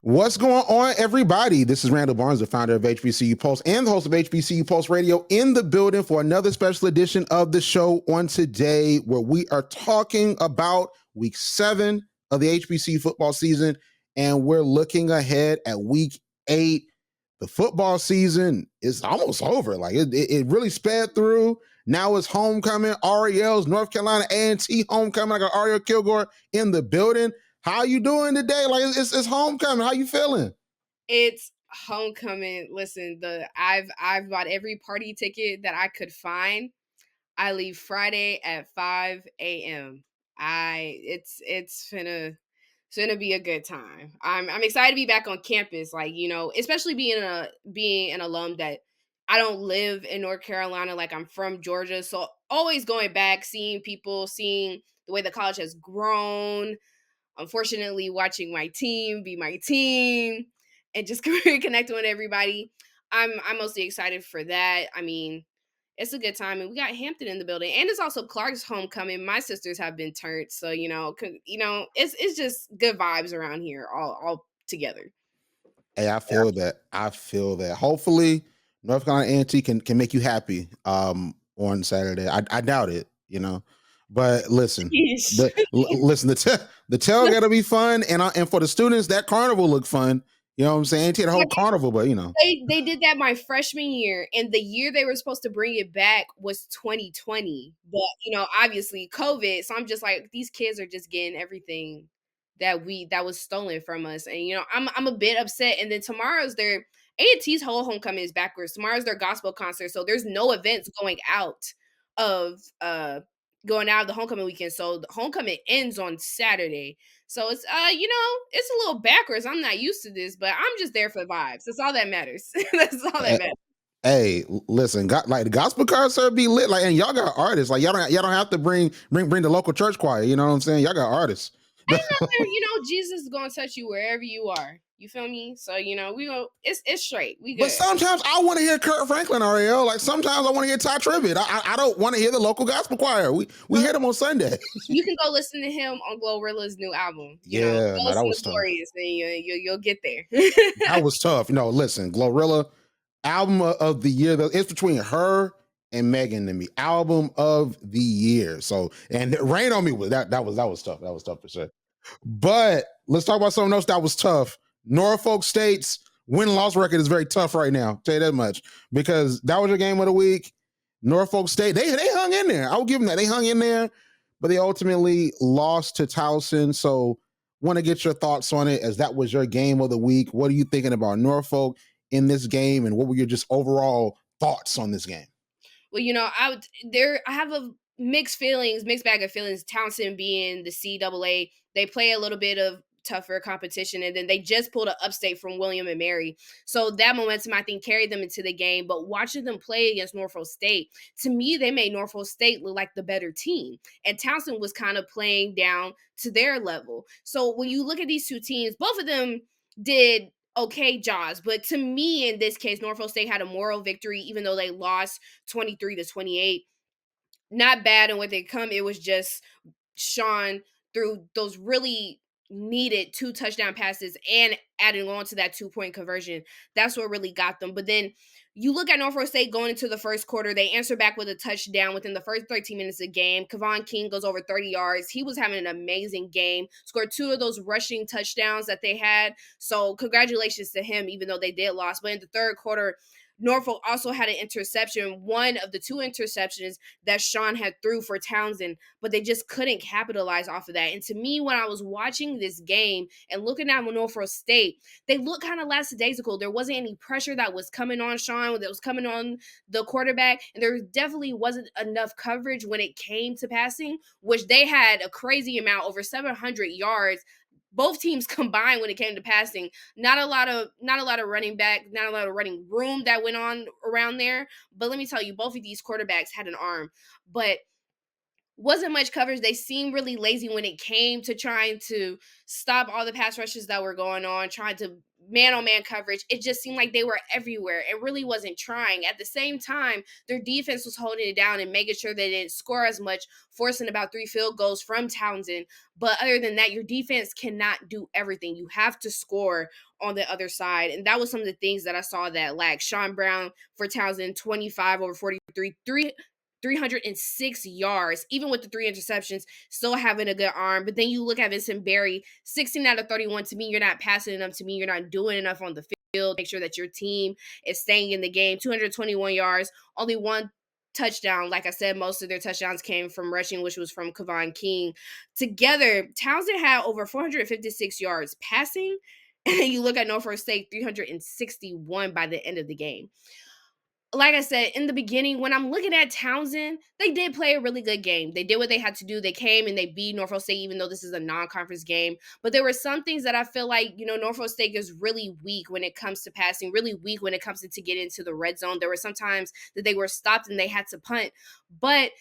What's going on, everybody? This is Randall Barnes, the founder of HBCU Pulse and the host of HBCU Pulse Radio, in the building for another special edition of the show on today, where we are talking about week 7 of the HBCU football season, and we're looking ahead at week 8. The football season is almost over. Like it really sped through. Now it's homecoming. Arielle's North Carolina A&T homecoming. I got Arielle Kilgore in the building. How you doing today? Like it's homecoming. How you feeling? It's homecoming. Listen, I've bought every party ticket that I could find. I leave Friday at 5 a.m. It's gonna be a good time. I'm excited to be back on campus. Like, especially being an alum that I don't live in North Carolina. Like, I'm from Georgia, so always going back, seeing people, seeing the way the college has grown. Unfortunately, watching my team be my team and just connecting with everybody. I'm mostly excited for that. I mean, it's a good time, and we got Hampton in the building, and it's also Clark's homecoming. My sisters have been turned, so it's just good vibes around here, all together. Hey, I feel that. I feel that. Hopefully, North Carolina A&T can make you happy on Saturday. I doubt it, But listen, the tail got to be fun, and for the students, that carnival looked fun. You know what I'm saying? A&T had a whole carnival, but They did that my freshman year, and the year they were supposed to bring it back was 2020. But obviously COVID. So I'm just like, these kids are just getting everything that was stolen from us. And I'm a bit upset. And then tomorrow's their A&T's whole homecoming is backwards. Tomorrow's their gospel concert. So there's no events of going out of the homecoming weekend. So the homecoming ends on Saturday. So it's it's a little backwards. I'm not used to this, but I'm just there for vibes. That's all that matters. That's all that matters. Hey, listen, like the gospel concert be lit, like, and y'all got artists. Like y'all don't have to bring the local church choir. You know what I'm saying? Y'all got artists. Jesus is gonna touch you wherever you are. You feel me? So we go. It's straight. We good. But sometimes I want to hear Kurt Franklin, Arielle. Like sometimes I want to hear Ty Tribbett. I don't want to hear the local gospel choir. We hear them on Sunday. You can go listen to him on Glorilla's new album. That was tough. Glorious, and you'll get there. That was tough. Listen, Glorilla album of the year. It's between her and Megan to me. Album of the year. So, and Rain on Me was that was tough. That was tough for sure. But let's talk about something else that was tough. Norfolk State's win-loss record is very tough right now. I'll tell you that much, because that was your game of the week. Norfolk State, they hung in there. I will give them that. They hung in there, but they ultimately lost to Towson. So want to get your thoughts on it, as that was your game of the week. What are you thinking about Norfolk in this game, and what were your just overall thoughts on this game? Well, I have a mixed bag of feelings. Towson being the CAA, they play a little bit of tougher competition, and then they just pulled an upstate from William and Mary. So that momentum, I think, carried them into the game. But watching them play against Norfolk State, to me, they made Norfolk State look like the better team. And Towson was kind of playing down to their level. So when you look at these two teams, both of them did okay jobs. But to me, in this case, Norfolk State had a moral victory, even though they lost 23-28. Not bad in what they come. It was just Sean through those really needed 2 touchdown passes and adding on to that 2-point conversion. That's what really got them. But then you look at Norfolk State going into the first quarter, they answer back with a touchdown within the first 13 minutes of the game. Kevon King goes over 30 yards. He was having an amazing game, scored 2 of those rushing touchdowns that they had. So congratulations to him, even though they did lose. But in the third quarter, Norfolk also had an interception, one of the 2 interceptions that Sean had threw for Townsend, but they just couldn't capitalize off of that. And to me, when I was watching this game and looking at Norfolk State, they looked kind of lackadaisical. There wasn't any pressure that was coming on Sean, that was coming on the quarterback, and there definitely wasn't enough coverage when it came to passing, which they had a crazy amount, over 700 yards. Both teams combined when it came to passing. Not a lot of running back, not a lot of running room that went on around there. But let me tell you, both of these quarterbacks had an arm. But wasn't much coverage. They seemed really lazy when it came to trying to stop all the pass rushes that were going on, trying to man on man coverage. It just seemed like they were everywhere and really wasn't trying. At the same time, their defense was holding it down and making sure they didn't score as much, forcing about 3 field goals from Townsend. But other than that, your defense cannot do everything. You have to score on the other side. And that was some of the things that I saw that lack. Sean Brown for Townsend, 25 over 43, 306 yards, even with the 3 interceptions, still having a good arm. But then you look at Vincent Berry, 16 out of 31. To me, you're not passing enough. To me, you're not doing enough on the field. Make sure that your team is staying in the game. 221 yards, only 1 touchdown. Like I said, most of their touchdowns came from rushing, which was from Kevon King. Together, Townsend had over 456 yards passing. And you look at Norfolk State, 361 by the end of the game. Like I said in the beginning, when I'm looking at Townsend, they did play a really good game. They did what they had to do. They came and they beat Norfolk State, even though this is a non-conference game. But there were some things that I feel like, Norfolk State is really weak when it comes to passing, really weak when it comes to get into the red zone. There were some times that they were stopped and they had to punt. But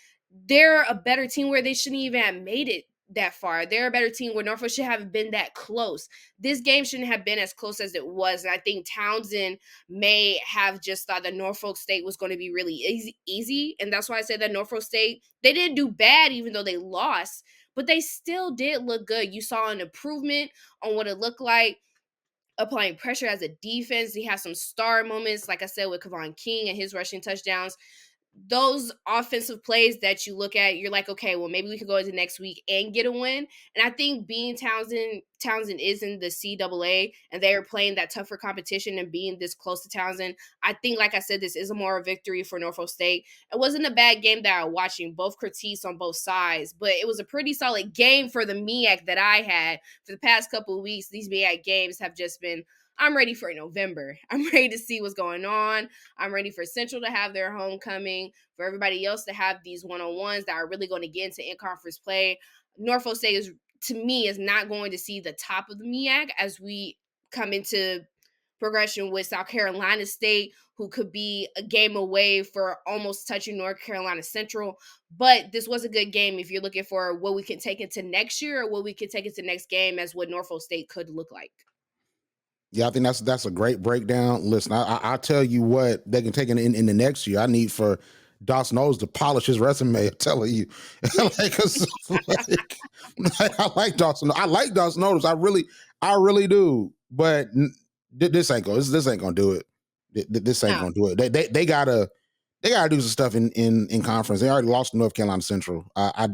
they're a better team where they shouldn't even have made it that far. They're a better team where Norfolk should have been that close. This game shouldn't have been as close as it was. And I think Townsend may have just thought that Norfolk State was going to be really easy. And that's why I said that Norfolk State, they didn't do bad even though they lost, but they still did look good. You saw an improvement on what it looked like applying pressure as a defense. He has some star moments, like I said, with Kevon King and his rushing touchdowns. Those offensive plays that you look at, you're like, okay, well, maybe we could go into next week and get a win. And I think being Townsend is in the CAA and they are playing that tougher competition and being this close to Townsend, I think, like I said, this is a more victory for Norfolk State. It wasn't a bad game that I was watching, both critiques on both sides, but it was a pretty solid game for the MEAC that I had for the past couple of weeks. These MEAC games have just been, I'm ready for November. I'm ready to see what's going on. I'm ready for Central to have their homecoming, for everybody else to have these one-on-ones that are really going to get into in-conference play. Norfolk State is, to me, is not going to see the top of the MEAC as we come into progression with South Carolina State, who could be a game away for almost touching North Carolina Central. But this was a good game if you're looking for what we can take into next year or what we can take into next game as what Norfolk State could look like. Yeah, I think that's a great breakdown. Listen, I'll tell you what they can take in the next year. I need for Dawson Knowles to polish his resume. I'm telling you, I like Dawson. I like Dawson Knowles. I really do. But this ain't gonna do it. This ain't gonna do it. They gotta do some stuff in conference. They already lost to North Carolina Central. I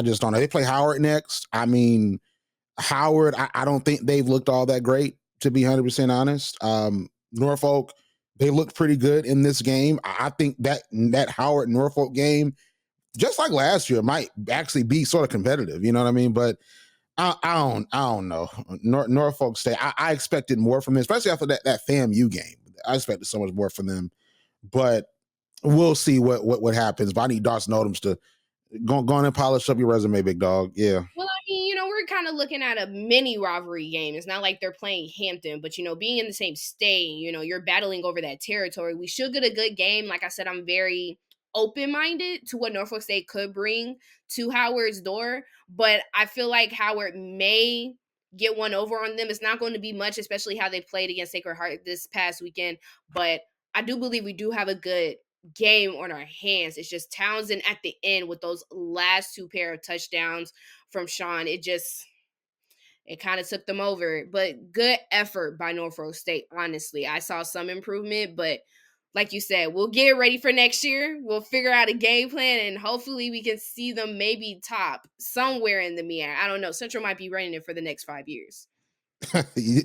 just don't know. They play Howard next. I mean, Howard, I don't think they've looked all that great, to be 100% honest. Norfolk, they looked pretty good in this game. I think that Howard Norfolk game, just like last year, might actually be sort of competitive. You know what I mean? But I don't know. Norfolk State, I expected more from them, especially after that FAMU game. I expected so much more from them, but we'll see what happens. But I need Dawson Odoms to go on and polish up your resume, big dog. Yeah. Well, I mean, we're kind of looking at a mini rivalry game. It's not like they're playing Hampton, but, being in the same state, you're battling over that territory. We should get a good game. Like I said, I'm very open-minded to what Norfolk State could bring to Howard's door, but I feel like Howard may get one over on them. It's not going to be much, especially how they played against Sacred Heart this past weekend, but I do believe we do have a good game on our hands. It's just Townsend at the end with those last 2 pair of touchdowns from Sean. It kind of took them over, but good effort by Norfolk State. Honestly, I saw some improvement, but like you said, we'll get ready for next year. We'll figure out a game plan and hopefully we can see them maybe top somewhere in the MEAC. I don't know. Central might be running it for the next 5 years.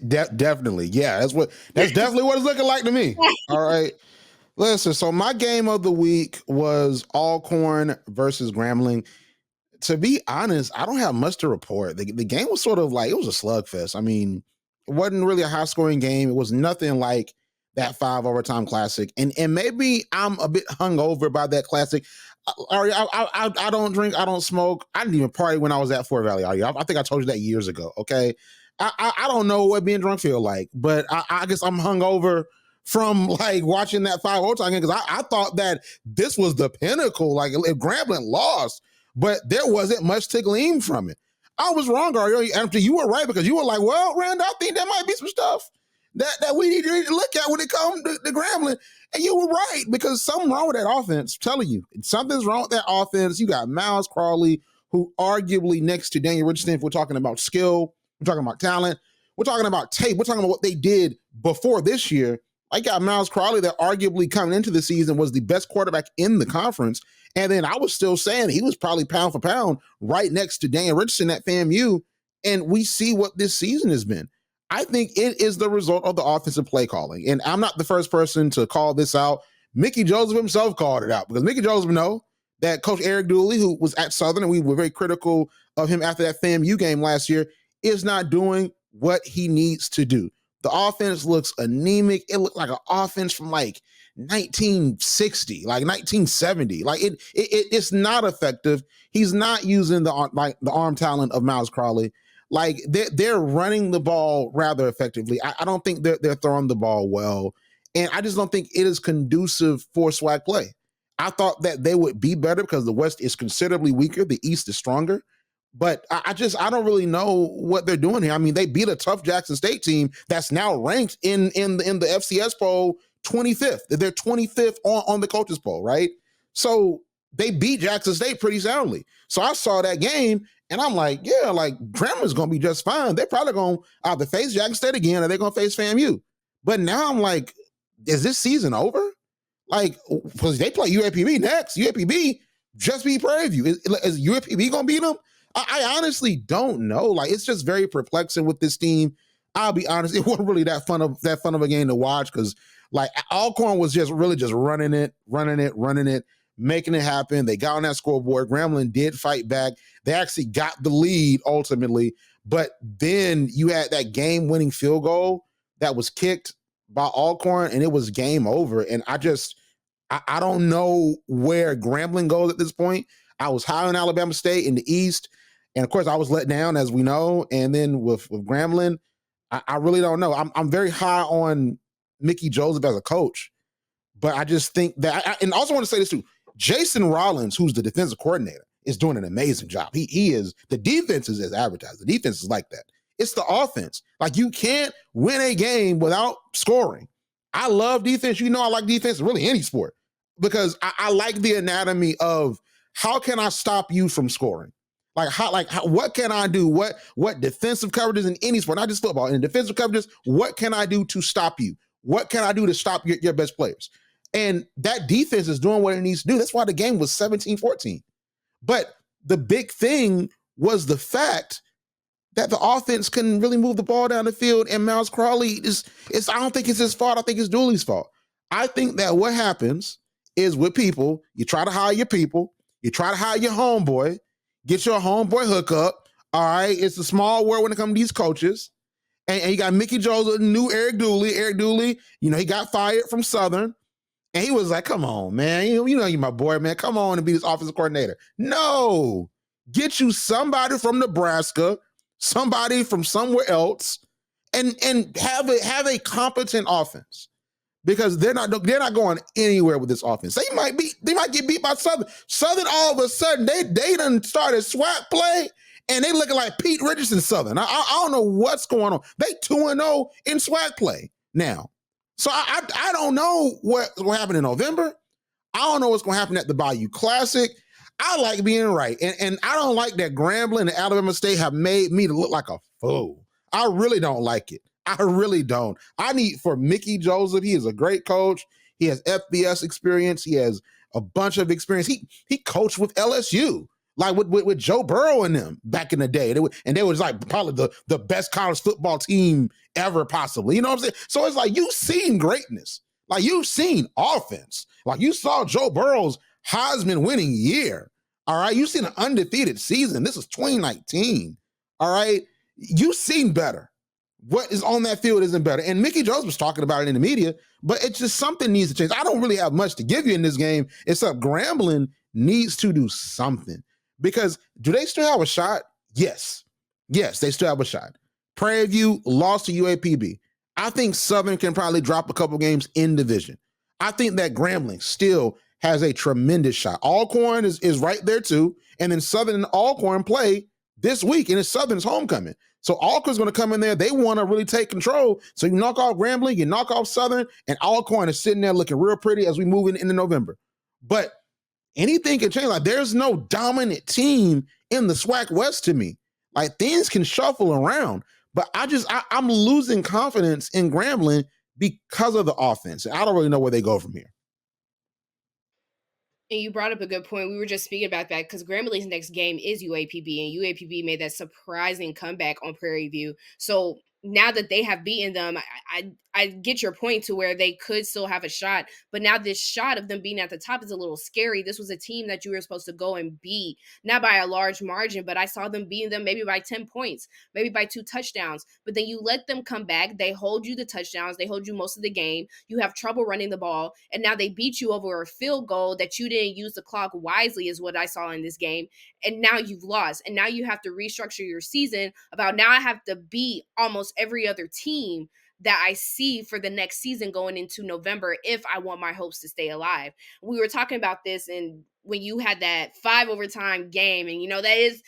Definitely. Yeah, that's definitely what it's looking like to me. All right. Listen, so my game of the week was Alcorn versus Grambling. To be honest, I don't have much to report. The game was sort of like, it was a slugfest. I mean, it wasn't really a high-scoring game. It was nothing like that 5 overtime classic. And maybe I'm a bit hungover by that classic. I don't drink, I don't smoke. I didn't even party when I was at Fort Valley. I think I told you that years ago, okay? I don't know what being drunk feel like, but I guess I'm hungover from like watching that 5 overtime game because I thought that this was the pinnacle. Like if Grambling lost, but there wasn't much to glean from it. I was wrong, Arielle. After you were right, because you were like, well, Randall, I think there might be some stuff that we need to look at when it comes to Grambling. And you were right, because something's wrong with that offense. I'm telling you, something's wrong with that offense. You got Miles Crawley, who arguably next to Daniel Richardson, if we're talking about skill, we're talking about talent, we're talking about tape, we're talking about what they did before this year. I got Miles Crawley that arguably coming into the season was the best quarterback in the conference. And then I was still saying he was probably pound for pound right next to Daniel Richardson at FAMU. And we see what this season has been. I think it is the result of the offensive play calling. And I'm not the first person to call this out. Mickey Joseph himself called it out, because Mickey Joseph knows that Coach Eric Dooley, who was at Southern, and we were very critical of him after that FAMU game last year, is not doing what he needs to do. The offense looks anemic. It looked like an offense from like 1960, like 1970. Like it's not effective. He's not using the arm talent of Miles Crawley. Like they're running the ball rather effectively. I don't think they're throwing the ball well, and I just don't think it is conducive for swag play. I thought that they would be better because the West is considerably weaker. The East is stronger. But I don't really know what they're doing here. I mean, they beat a tough Jackson State team that's now ranked in the FCS poll 25th. They're 25th on the coaches poll, right? So they beat Jackson State pretty soundly. So I saw that game and I'm like, yeah, like Grambling's going to be just fine. They're probably going to either face Jackson State again or they're going to face FAMU. But now I'm like, is this season over? Like, because they play UAPB next. UAPB just beat Prairie View. Is UAPB going to beat them? I honestly don't know. Like, it's just very perplexing with this team. I'll be honest, it wasn't really that fun of a game to watch, because like Alcorn was just really just running it, making it happen. They got on that scoreboard. Grambling did fight back. They actually got the lead ultimately, but then you had that game-winning field goal that was kicked by Alcorn, and it was game over. And I don't know where Grambling goes at this point. I was high on Alabama State in the East. And of course, I was let down, as we know. And then with Grambling, I really don't know. I'm very high on Mickey Joseph as a coach, but I just think that, and I also want to say this too, Jason Rollins, who's the defensive coordinator, is doing an amazing job. He is, the defense is as advertised. The defense is like that. It's the offense. Like, you can't win a game without scoring. I love defense. You know, I like defense in really any sport, because I like the anatomy of how can I stop you from scoring? What can I do? What defensive coverages in any sport, not just football, in defensive coverages, what can I do to stop you? What can I do to stop your best players? And that defense is doing what it needs to do. That's why the game was 17-14. But the big thing was the fact that the offense couldn't really move the ball down the field, and Miles Crawley I don't think it's his fault. I think it's Dooley's fault. I think that what happens is, with people, you try to hire your people, you try to hire your homeboy, get your homeboy hookup. All right. It's a small world when it comes to these coaches. And you got Mickey Joseph, new Eric Dooley. Eric Dooley, you know, he got fired from Southern. And he was like, come on, man. You know, you're my boy, man. Come on and be this offensive coordinator. No. Get you somebody from Nebraska, somebody from somewhere else, and have a competent offense. Because they're not going anywhere with this offense. They might get beat by Southern. Southern, all of a sudden, they done started swat play, and they looking like Pete Richardson Southern. I don't know what's going on. They 2-0 in swag play now. So I don't know what's going to happen in November. I don't know what's going to happen at the Bayou Classic. I like being right, and I don't like that Grambling and Alabama State have made me to look like a fool. I really don't like it. I really don't. I need for Mickey Joseph. He is a great coach. He has FBS experience. He has a bunch of experience. He coached with LSU, like with Joe Burrow and them back in the day. They was like probably the best college football team ever, possibly. You know what I'm saying? So it's like, you've seen greatness. Like, you've seen offense. Like, you saw Joe Burrow's Heisman winning year. All right. You've seen an undefeated season. This is 2019. All right. You've seen better. What is on that field isn't better. And Mickey Joseph was talking about it in the media, but it's just something needs to change. I don't really have much to give you in this game, except Grambling needs to do something. Because do they still have a shot? Yes. Yes, they still have a shot. Prairie View lost to UAPB. I think Southern can probably drop a couple games in division. I think that Grambling still has a tremendous shot. Alcorn is right there too. And then Southern and Alcorn play this week, and it's Southern's homecoming. So Alcorn's going to come in there. They want to really take control. So you knock off Grambling, you knock off Southern, and Alcorn is sitting there looking real pretty as we move into November. But anything can change. Like, there's no dominant team in the SWAC West to me. Like, things can shuffle around. But I'm losing confidence in Grambling because of the offense. I don't really know where they go from here. And you brought up a good point. We were just speaking about that because Grambling's next game is UAPB, and UAPB made that surprising comeback on Prairie View. So now that they have beaten them, I get your point to where they could still have a shot. But now this shot of them being at the top is a little scary. This was a team that you were supposed to go and beat, not by a large margin, but I saw them beating them maybe by 10 points, maybe by 2 touchdowns. But then you let them come back. They hold you the touchdowns. They hold you most of the game. You have trouble running the ball. And now they beat you over a field goal that you didn't use the clock wisely is what I saw in this game. And now you've lost. And now you have to restructure your season about now I have to beat almost every other team that I see for the next season going into November if I want my hopes to stay alive. We were talking about this and when you had that 5 overtime game, and that is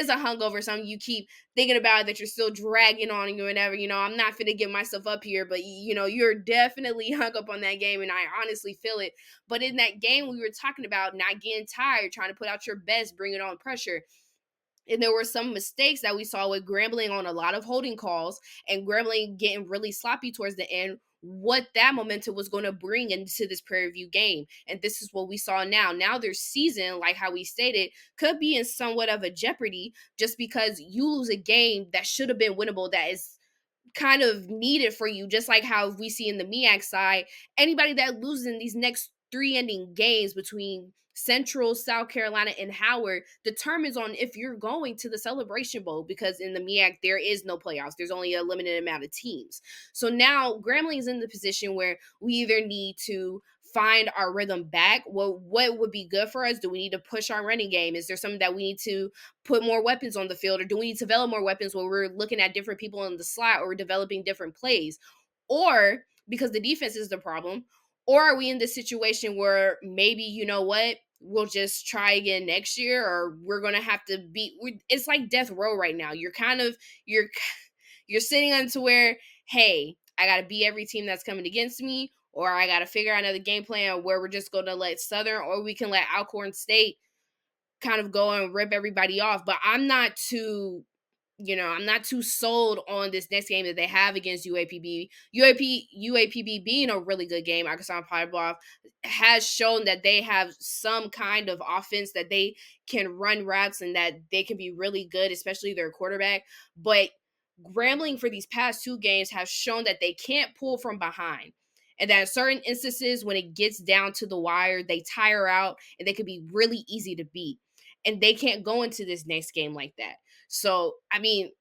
a hungover, something you keep thinking about that you're still dragging on and whatever. I'm not finna give myself up here, but you're definitely hung up on that game, and I honestly feel it. But in that game, we were talking about not getting tired, trying to put out your best, bringing on pressure. And there were some mistakes that we saw with Grambling on a lot of holding calls and Grambling getting really sloppy towards the end, what that momentum was going to bring into this Prairie View game. And this is what we saw now. Now their season, like how we stated, could be in somewhat of a jeopardy just because you lose a game that should have been winnable, that is kind of needed for you, just like how we see in the MEAC side. Anybody that loses in these next 3 ending games between Central, South Carolina, and Howard determines on if you're going to the Celebration Bowl, because in the MEAC there is no playoffs. There's only a limited amount of teams. So now Grambling is in the position where we either need to find our rhythm back. Well, what would be good for us? Do we need to push our running game? Is there something that we need to put more weapons on the field, or do we need to develop more weapons where we're looking at different people in the slot or we're developing different plays? Or because the defense is the problem, or are we in this situation where maybe, we'll just try again next year, or we're going to have to it's like death row right now. You're you're sitting on to where, hey, I got to beat every team that's coming against me, or I got to figure out another game plan where we're just going to let Southern, or we can let Alcorn State kind of go and rip everybody off. But I'm not too sold on this next game that they have against UAPB. UAPB being a really good game, Arkansas Pine has shown that they have some kind of offense, that they can run routes and that they can be really good, especially their quarterback. But Grambling for these past 2 games have shown that they can't pull from behind. And that in certain instances, when it gets down to the wire, they tire out and they can be really easy to beat. And they can't go into this next game like that. So, I mean,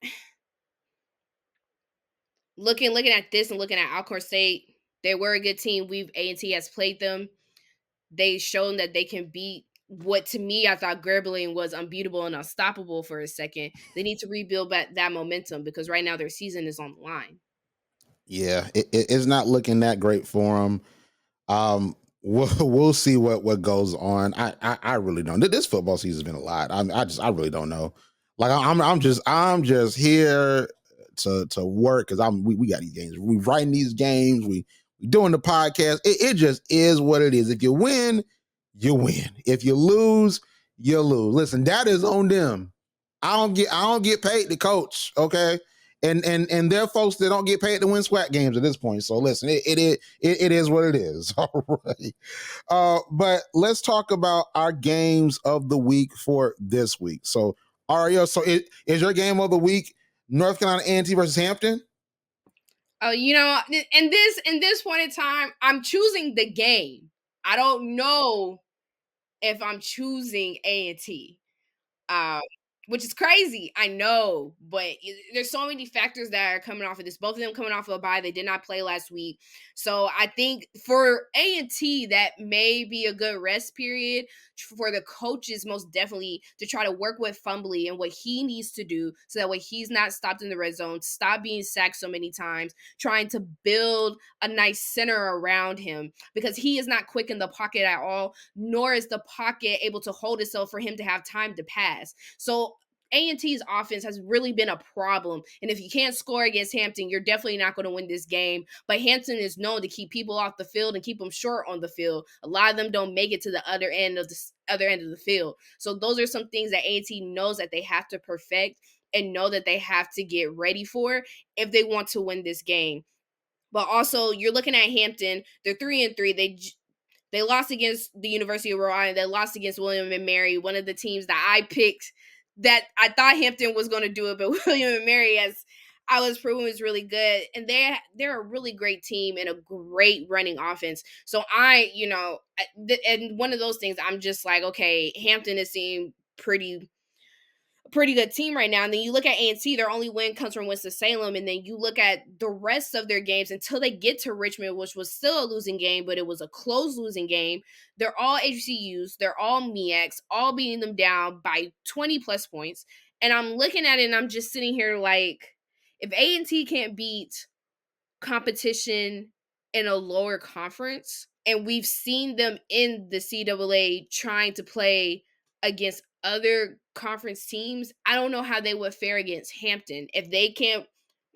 looking at this and looking at Alcorn State, they were a good team. A&T has played them. They've shown that they can beat what, to me, I thought Grambling was unbeatable and unstoppable for a second. They need to rebuild back that momentum because right now their season is on the line. Yeah, it's not looking that great for them. We'll see what goes on. I really don't. This football season's been a lot. I really don't know. Like, I'm just here to work because we got these games. We writing these games. We doing the podcast. It just is what it is. If you win, you win. If you lose, you lose. Listen, that is on them. I don't get paid to coach. Okay. And there are folks that don't get paid to win SWAC games at this point. So listen, it is what it is. All right. But let's talk about our games of the week for this week. So Arielle, so is your game of the week North Carolina A&T versus Hampton? In this point in time, I'm choosing the game. I don't know if I'm choosing A&T. which is crazy. I know, but there's so many factors that are coming off of this. Both of them coming off of a bye. They did not play last week. So I think for A&T, that may be a good rest period for the coaches, most definitely, to try to work with Fumbly and what he needs to do so that way he's not stopped in the red zone, stop being sacked so many times, trying to build a nice center around him because he is not quick in the pocket at all, nor is the pocket able to hold itself for him to have time to pass. So A&T's offense has really been a problem. And if you can't score against Hampton, you're definitely not going to win this game. But Hampton is known to keep people off the field and keep them short on the field. A lot of them don't make it to the other end of the field. So those are some things that A&T knows that they have to perfect and know that they have to get ready for if they want to win this game. But also, you're looking at Hampton. They're 3-3. They lost against the University of Rhode Island. They lost against William and Mary, one of the teams that I picked that I thought Hampton was going to do it, but William and Mary, as I was proven, was really good. And they're a really great team and a great running offense. So and one of those things, I'm just like, okay, Hampton is seeing pretty good team right now. And then you look at A&T, their only win comes from Winston-Salem. And then you look at the rest of their games until they get to Richmond, which was still a losing game, but it was a close losing game. They're all HBCUs. They're all MEACs, all beating them down by 20 plus points. And I'm looking at it and I'm just sitting here like, if A&T can't beat competition in a lower conference, and we've seen them in the CAA trying to play against other conference teams, I don't know how they would fare against Hampton. If they can't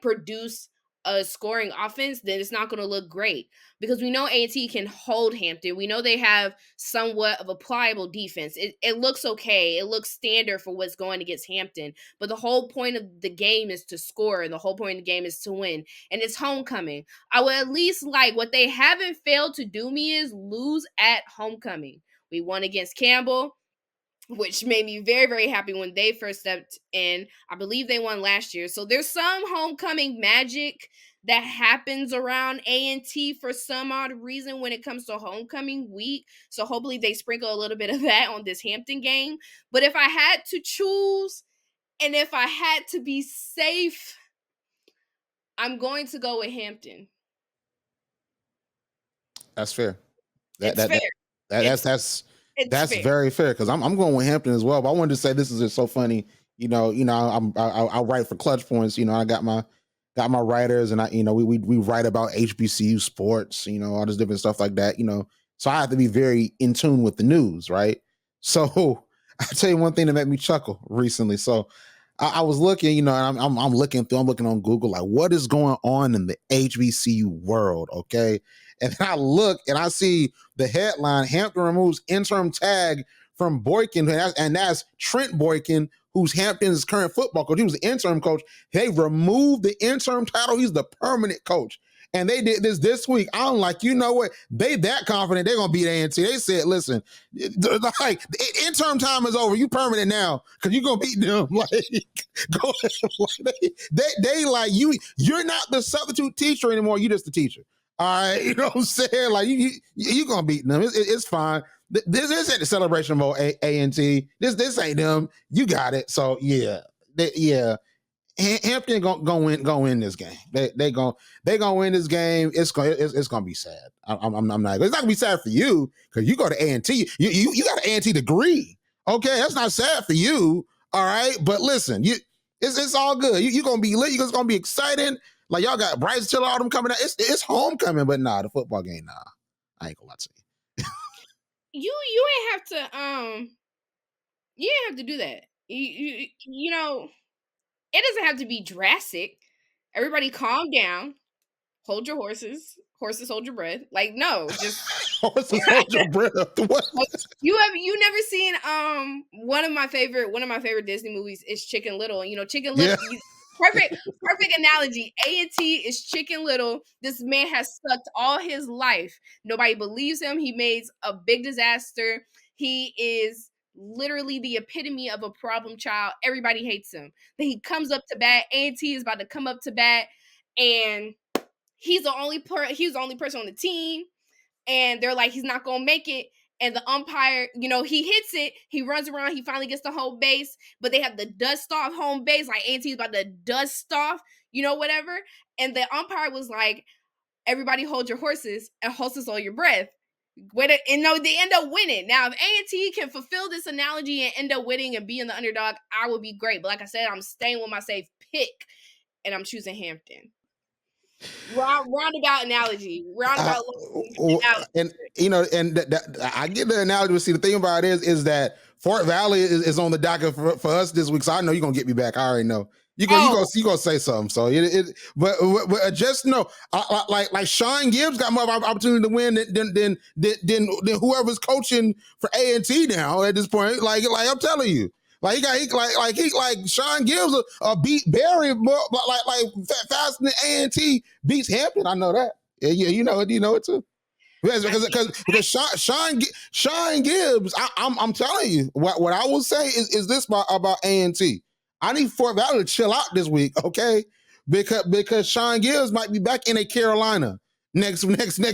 produce a scoring offense, then it's not going to look great because we know A&T can hold Hampton. We know they have somewhat of a pliable defense. It looks okay. It looks standard for what's going against Hampton. But the whole point of the game is to score, and the whole point of the game is to win. And it's homecoming. I would at least like what they haven't failed to do me is lose at homecoming. We won against Campbell, which made me very, very happy when they first stepped in. I believe they won last year. So there's some homecoming magic that happens around A&T for some odd reason when it comes to homecoming week. So hopefully they sprinkle a little bit of that on this Hampton game. But if I had to choose and if I had to be safe, I'm going to go with Hampton. That's fair. It's fair. That's fair. very fair because I'm going with Hampton as well. But I wanted to say this is just so funny. I write for Clutch Points. I got my writers, and we write about HBCU sports. All this different stuff like that. So I have to be very in tune with the news, right? So I'll tell you one thing that made me chuckle recently. So I was looking, and I'm looking on Google, like what is going on in the HBCU world, okay? And then I look and I see the headline: Hampton removes interim tag from Boykin, and that's Trent Boykin, who's Hampton's current football coach. He was the interim coach. They removed the interim title. He's the permanent coach. And they did this week. I'm like, you know what? They that confident they're gonna beat A&T. They said, listen, like interim time is over. You permanent now because you're gonna beat them. Like, go ahead. They like you. You're not the substitute teacher anymore. You just the teacher. All right, you know what I'm saying? Like you gonna beat them. It's fine. This ain't the celebration mode. A&T. This ain't them. You got it. So yeah. Hampton gonna win this game. They gonna win this game. It's gonna be sad. I'm not. It's not gonna be sad for you because you go to A&T. You got an A&T degree. Okay, that's not sad for you. All right, but listen, it's all good. You gonna be lit. It's gonna be exciting. Like y'all got Bryce Tiller, all them coming out. It's homecoming, but nah, the football game, nah. I ain't gonna lie to you. You ain't have to you ain't have to do that. You know, it doesn't have to be drastic. Everybody calm down. Hold your horses. Horses hold your breath. Like no, just horses hold your breath. What? You never seen one of my favorite Disney movies is Chicken Little. Chicken Little. Yeah. Perfect analogy. A&T is Chicken Little. This man has sucked all his life. Nobody believes him. He made a big disaster. He is literally the epitome of a problem child. Everybody hates him. Then he comes up to bat. A&T is about to come up to bat, and he's the only person on the team. And they're like, he's not gonna make it. and the umpire, he hits it, he runs around, he finally gets to home base, but they have the dust off home base, like A&T is about to dust off, whatever. And the umpire was like, everybody hold your horses and hold your breath. They end up winning. Now, if A&T can fulfill this analogy and end up winning and being the underdog, I would be great. But like I said, I'm staying with my safe pick, and I'm choosing Hampton. Roundabout analogy. Roundabout. And I get the analogy. But see, the thing about it is that Fort Valley is on the docket for us this week. So I know you're gonna get me back. I already know. You gonna say something. So but just know, like Sean Gibbs got more opportunity to win than whoever's coaching for A&T now at this point. Like I'm telling you. Like Sean Gibbs beat Barry more, like faster than A&T beats Hampton. I know that. Yeah, you know it too. Because Sean Gibbs, I'm telling you, what I will say is this about A&T. I need Fort Valley to chill out this week, okay? Because Sean Gibbs might be back in a Carolina next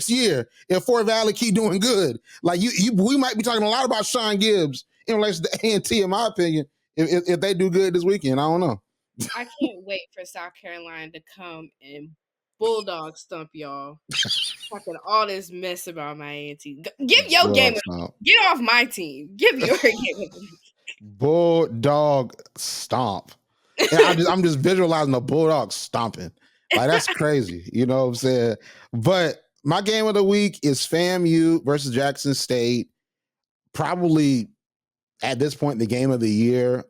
year if Fort Valley keep doing good. Like we might be talking a lot about Sean Gibbs in relation to A&T, in my opinion, if they do good this weekend. I don't know. I can't wait for South Carolina to come and Bulldog stump y'all. Talking all this mess about my A&T. Give your game. Get off my team. Give your game. Bulldog stomp. And I'm just visualizing the Bulldog stomping. Like, that's crazy. You know what I'm saying? But my game of the week is FAMU versus Jackson State. Probably at this point, the game of the year.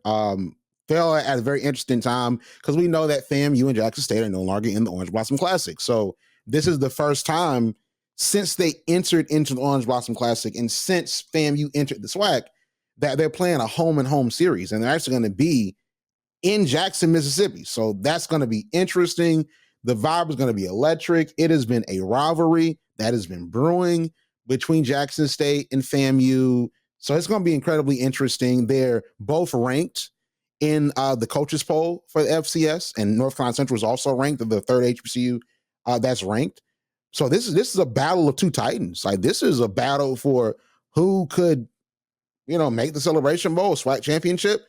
Fell at a very interesting time because we know that FAMU and Jackson State are no longer in the Orange Blossom Classic. So this is the first time since they entered into the Orange Blossom Classic and since FAMU entered the SWAC that they're playing a home and home series, and they're actually going to be in Jackson, Mississippi. So that's going to be interesting. The vibe is going to be electric. It has been a rivalry that has been brewing between Jackson State and FAMU. So it's going to be incredibly interesting. They're both ranked in the coaches poll for the FCS, and North Carolina Central is also ranked, the third HBCU that's ranked. So this is a battle of two titans. Like, this is a battle for who could, make the Celebration Bowl, SWAC championship,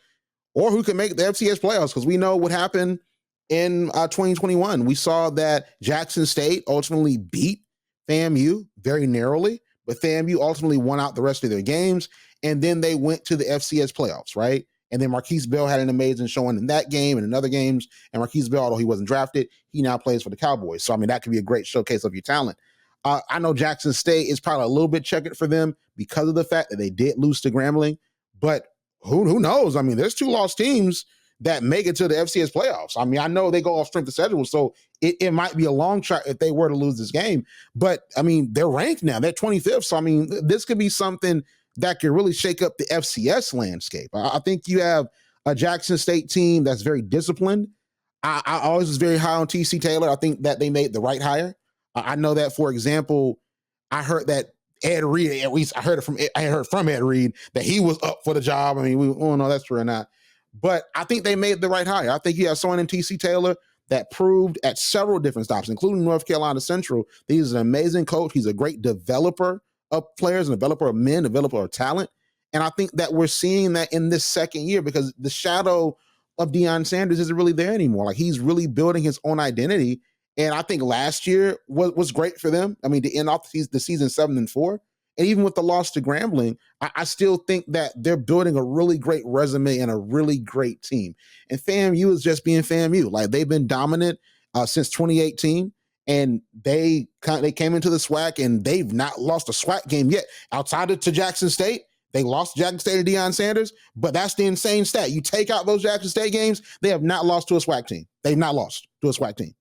or who could make the FCS playoffs. Because we know what happened in 2021. We saw that Jackson State ultimately beat FAMU very narrowly, but FAMU ultimately won out the rest of their games, and then they went to the FCS playoffs, right? And then Marquise Bell had an amazing showing in that game and in other games. And Marquise Bell, although he wasn't drafted, he now plays for the Cowboys. So, I mean, that could be a great showcase of your talent. I know Jackson State is probably a little bit checkered for them because of the fact that they did lose to Grambling. But who knows? I mean, there's two lost teams that make it to the FCS playoffs. I mean, I know they go off strength of schedule, so it might be a long shot if they were to lose this game. But, I mean, they're ranked now. They're 25th. So, I mean, this could be something that could really shake up the FCS landscape. I think you have a Jackson State team that's very disciplined. I always was very high on TC Taylor. I think that they made the right hire. I know that, for example, I heard that Ed Reed, at least I heard from Ed Reed that he was up for the job. I mean, we don't know that's true or not. But I think they made the right hire. I think you have someone in TC Taylor that proved at several different stops, including North Carolina Central, that he's an amazing coach. He's a great developer of players, and developer of men, developer of talent. And I think that we're seeing that in this second year because the shadow of Deion Sanders isn't really there anymore. Like, he's really building his own identity. And I think last year was great for them. I mean, to end off the season 7-4, and even with the loss to Grambling, I still think that they're building a really great resume and a really great team. And FAMU is just being FAMU. Like, they've been dominant since 2018. And they came into the SWAC and they've not lost a SWAC game yet. Outside of to Jackson State, they lost to Jackson State and Deion Sanders, but that's the insane stat. You take out those Jackson State games, they have not lost to a SWAC team. They've not lost to a SWAC team.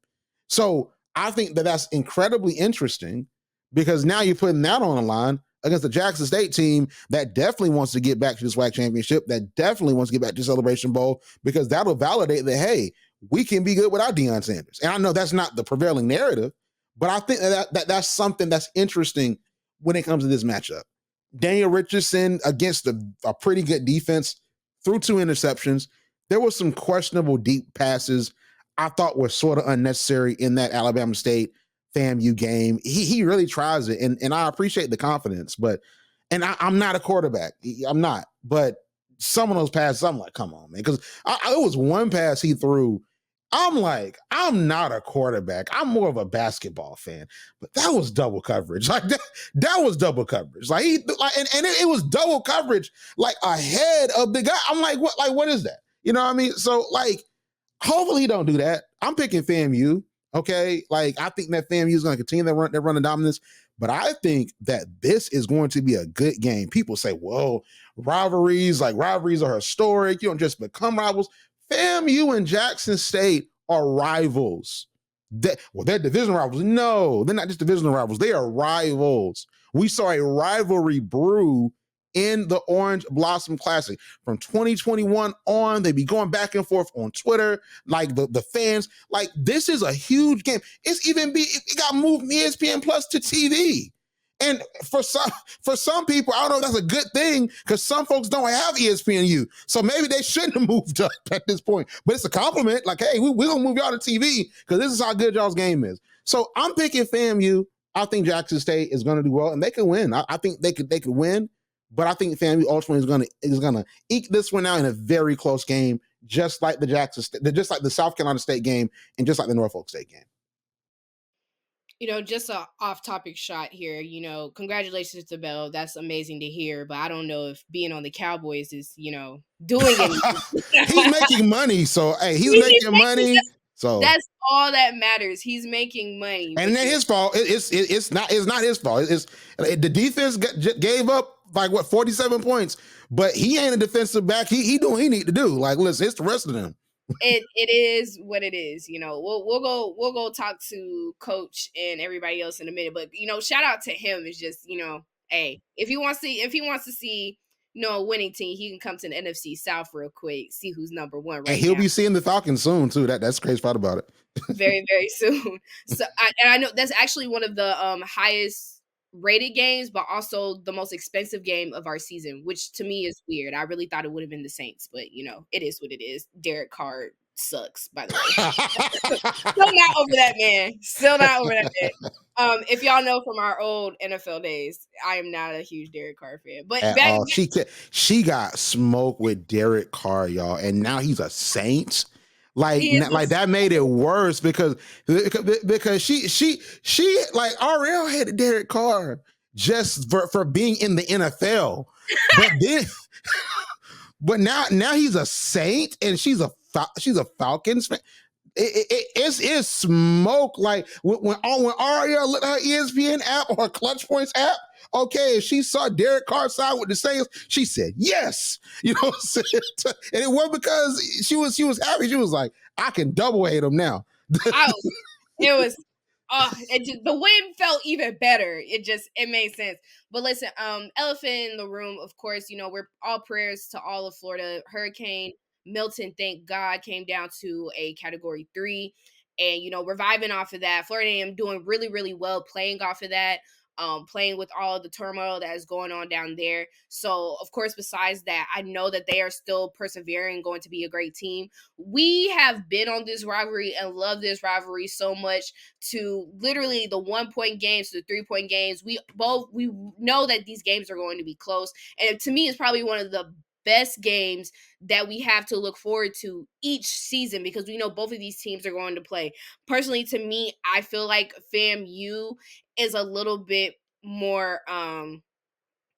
So I think that that's incredibly interesting because now you're putting that on the line against the Jackson State team that definitely wants to get back to the SWAC championship, that definitely wants to get back to the Celebration Bowl, because that'll validate that, hey, we can be good without Deion Sanders. And I know that's not the prevailing narrative, but I think that's something that's interesting when it comes to this matchup. Daniel Richardson against a pretty good defense, threw 2 interceptions. There were some questionable deep passes I thought were sort of unnecessary in that Alabama State FAMU game. He really tries it, and I appreciate the confidence, but And I'm not a quarterback. I'm not. But some of those passes, I'm like, come on, man. Because it was one pass he threw. I'm like, I'm not a quarterback. I'm more of a basketball fan. But that was double coverage. Like that was double coverage. Like it was double coverage, like ahead of the guy. I'm like, what? Like, what is that? You know what I mean? So like, hopefully he don't do that. I'm picking FAMU. Okay, like I think that FAMU is going to continue their run of dominance, but I think that this is going to be a good game. People say, "Whoa, rivalries are historic. You don't just become rivals." FAMU and Jackson State are rivals. They're division rivals. No, they're not just divisional rivals. They are rivals. We saw a rivalry brew in the Orange Blossom Classic. From 2021 on, they be going back and forth on Twitter, like the fans. Like, this is a huge game. It got moved from ESPN Plus to TV. And for some people, I don't know if that's a good thing, because some folks don't have ESPNU. So maybe they shouldn't have moved up at this point. But it's a compliment. Like, hey, we're going to move y'all to TV because this is how good y'all's game is. So I'm picking FAMU. I think Jackson State is going to do well, and they can win. I think they could win. But I think FAMU ultimately is gonna eke this one out in a very close game, just like the South Carolina State game, and just like the Norfolk State game. Just a off-topic shot here. Congratulations to Bell. That's amazing to hear. But I don't know if being on the Cowboys is, doing anything. He's making money, so hey, he's making money. So that's all that matters. He's making money, and it ain't his fault. It's not his fault. The defense gave up like 47 points, but he ain't a defensive back. He doing what he need to do. Like, listen, it's the rest of them. It is what it is. We'll go talk to Coach and everybody else in a minute. But shout out to him. Is just hey, if he wants to see a winning team, he can come to the NFC South real quick, see who's number one right now. And he'll be seeing the Falcons soon too. That's the crazy part about it. Very, very soon. So I know that's actually one of the highest rated games, but also the most expensive game of our season, which to me is weird. I really thought it would have been the Saints, but it is what it is. Derek Carr sucks, by the way. Still not over that man. Still not over that man. If y'all know from our old NFL days, I am not a huge Derek Carr fan. But she got smoked with Derek Carr, y'all, and now he's a Saint. Like that made it worse because she like Arielle had Derek Carr just for being in the NFL, but then but now he's a Saint and she's a Falcons fan. It's smoke. Like when Arielle looked at her ESPN app or her Clutch Points app, okay, if she saw Derek Carr side with the Saints, she said yes. You know what I'm saying? And it wasn't because she was happy. She was like, I can double hate him now. It was the win felt even better. It made sense. But listen, elephant in the room, of course, we're all prayers to all of Florida. Hurricane Milton, thank God, came down to a category 3, and reviving off of that. Florida A&M doing really, really well, playing off of that, playing with all the turmoil that is going on down there. So, of course, besides that, I know that they are still persevering, going to be a great team. We have been on this rivalry and love this rivalry so much, to literally the 1-point games to the 3-point games. We know that these games are going to be close, and to me, it's probably one of the best games that we have to look forward to each season, because we know both of these teams are going to play. Personally, to me, I feel like FAMU is a little bit more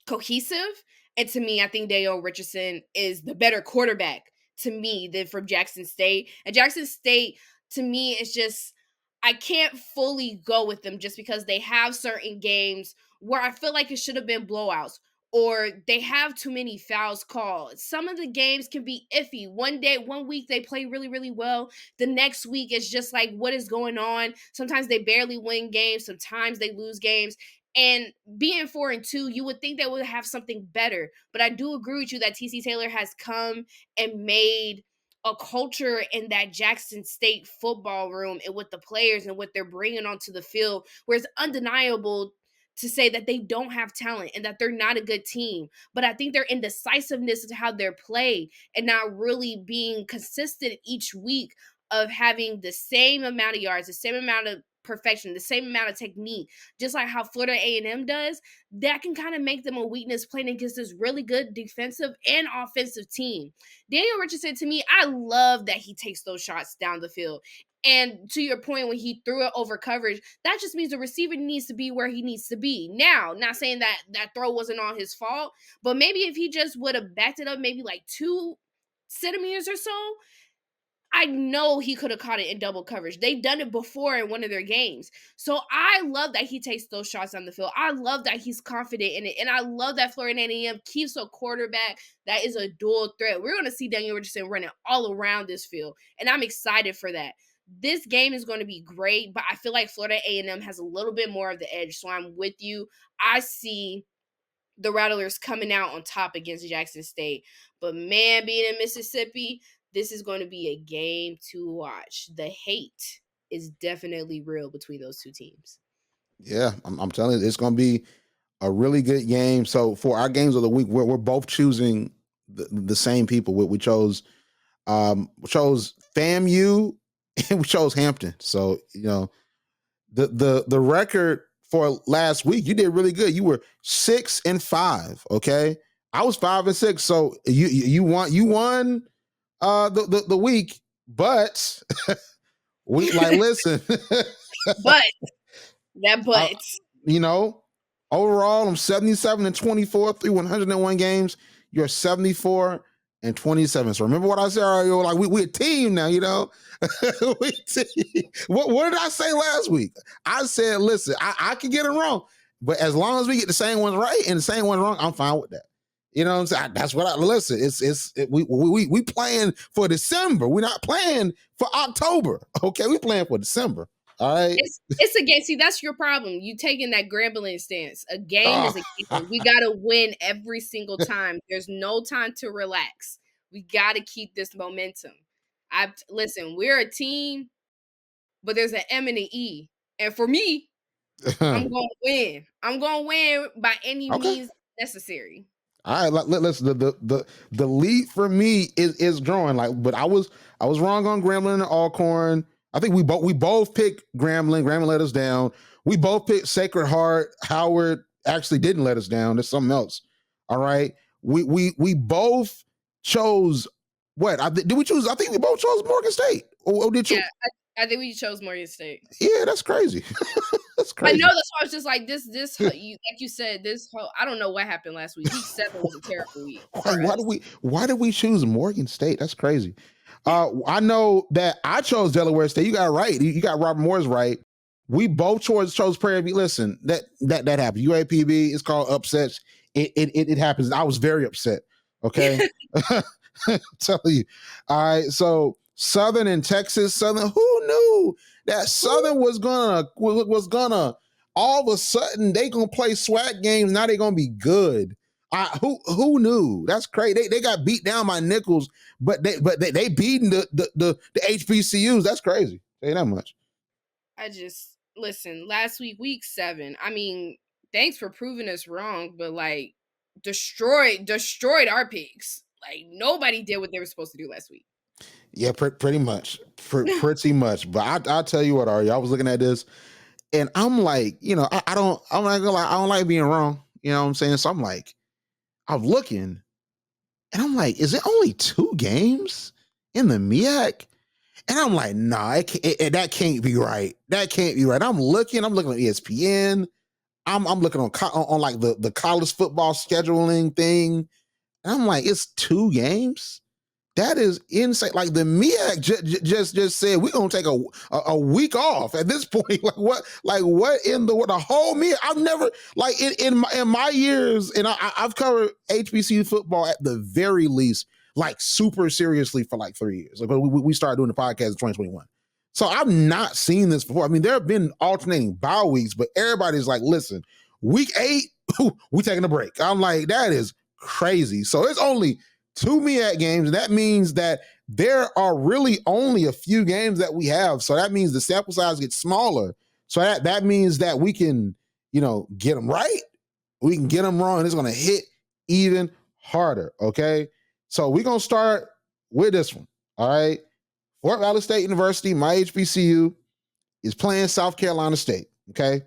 cohesive, and to me, I think Dale Richardson is the better quarterback to me than from Jackson State. And Jackson State, to me, is just, I can't fully go with them just because they have certain games where I feel like it should have been blowouts, or they have too many fouls called. Some of the games can be iffy. One week they play really, really well. The next week it's just like, what is going on? Sometimes they barely win games. Sometimes they lose games. And being 4-2, you would think they would have something better. But I do agree with you that TC Taylor has come and made a culture in that Jackson State football room, and with the players and what they're bringing onto the field, where it's undeniable to say that they don't have talent and that they're not a good team. But I think their indecisiveness to how they're played and not really being consistent each week of having the same amount of yards, the same amount of perfection, the same amount of technique, just like how Florida A&M does, that can kind of make them a weakness playing against this really good defensive and offensive team. Daniel Richardson, to me, I love that he takes those shots down the field. And to your point, when he threw it over coverage, that just means the receiver needs to be where he needs to be. Now, not saying that that throw wasn't all his fault, but maybe if he just would have backed it up maybe like 2 centimeters or so, I know he could have caught it in double coverage. They've done it before in one of their games. So I love that he takes those shots on the field. I love that he's confident in it. And I love that Florida A&M keeps a quarterback that is a dual threat. We're going to see Daniel Richardson running all around this field. And I'm excited for that. This game is going to be great, but I feel like Florida A&M has a little bit more of the edge. So I'm with you. I see the Rattlers coming out on top against Jackson State. But man, being in Mississippi, this is going to be a game to watch. The hate is definitely real between those two teams. Yeah, I'm telling you, it's going to be a really good game. So for our games of the week, we're both choosing the same people. We chose FAMU and we chose Hampton. So the record for last week, you did really good. You were 6-5. Okay, I was 5-6. So you won the week, but we listen. But that overall, I'm 77-24 through 101 games. You're 74-27. So remember what I said earlier? Like we a team now, we team. What did I say last week? I said, listen, I can get it wrong, but as long as we get the same ones right and the same ones wrong, I'm fine with that. You know what I'm saying? That's what I listen. We playing for December. We're not playing for October. Okay, we playing for December. All right. It's a game. See, that's your problem. You taking that Grambling stance. A game is a game. We gotta win every single time. There's no time to relax. We gotta keep this momentum. Listen, we're a team, but there's an M and an E. And for me, I'm gonna win. I'm gonna win by any means necessary. All right, let's the lead for me is growing. But I was wrong on Grambling and Alcorn. I think we both picked Grambling. Grambling let us down. We both picked Sacred Heart. Howard actually didn't let us down. There's something else. All right, we both chose what? Did we choose? I think we both chose Morgan State. Or did you? Yeah, I think we chose Morgan State. Yeah, that's crazy. That's crazy. I know, that's why I was just like this. Like you said, this whole, I don't know what happened last week. Week 7 was a terrible week. Why did we choose Morgan State? That's crazy. I know that I chose Delaware State. You got it right. You got Robert Morris right. We both chose Prairie View. Listen, that happened. UAPB is called upsets. It happens. I was very upset. Okay, tell you. All right. So Southern and Texas. Southern. Who knew that Southern was gonna all of a sudden they gonna play swag games? Now they gonna be good. Who knew? That's crazy. They got beat down by Nichols, but they beating the HBCUs. That's crazy. Say that much. I just listen. Last week 7. I mean, thanks for proving us wrong, but like destroyed our picks. Like nobody did what they were supposed to do last week. Yeah, pretty much, pretty much. But I'll tell you what, Ari. I was looking at this, and I'm like, I'm not gonna lie, I don't like being wrong. You know what I'm saying? So I'm like, I'm looking, and I'm like, is it only 2 games in the MEAC? And I'm like, nah, that can't be right. That can't be right. I'm looking on ESPN. I'm looking on like the college football scheduling thing. And I'm like, it's 2 games? That is insane. Like the MEAC just said we're gonna take a week off at this point. What in the whole MEAC? I've never in my years, and I've covered HBCU football at the very least, like super seriously for like 3 years. Like we started doing the podcast in 2021. So I've not seen this before. I mean, there have been alternating bye weeks, but everybody's like, listen, week 8, we taking a break. I'm like, that is crazy. So it's only 2 MEAC games. That means that there are really only a few games that we have. So that means the sample size gets smaller. So that means that we can, get them right. We can get them wrong, and it's going to hit even harder. Okay. So we're going to start with this one. All right. Fort Valley State University, my HBCU. is playing South Carolina State. Okay,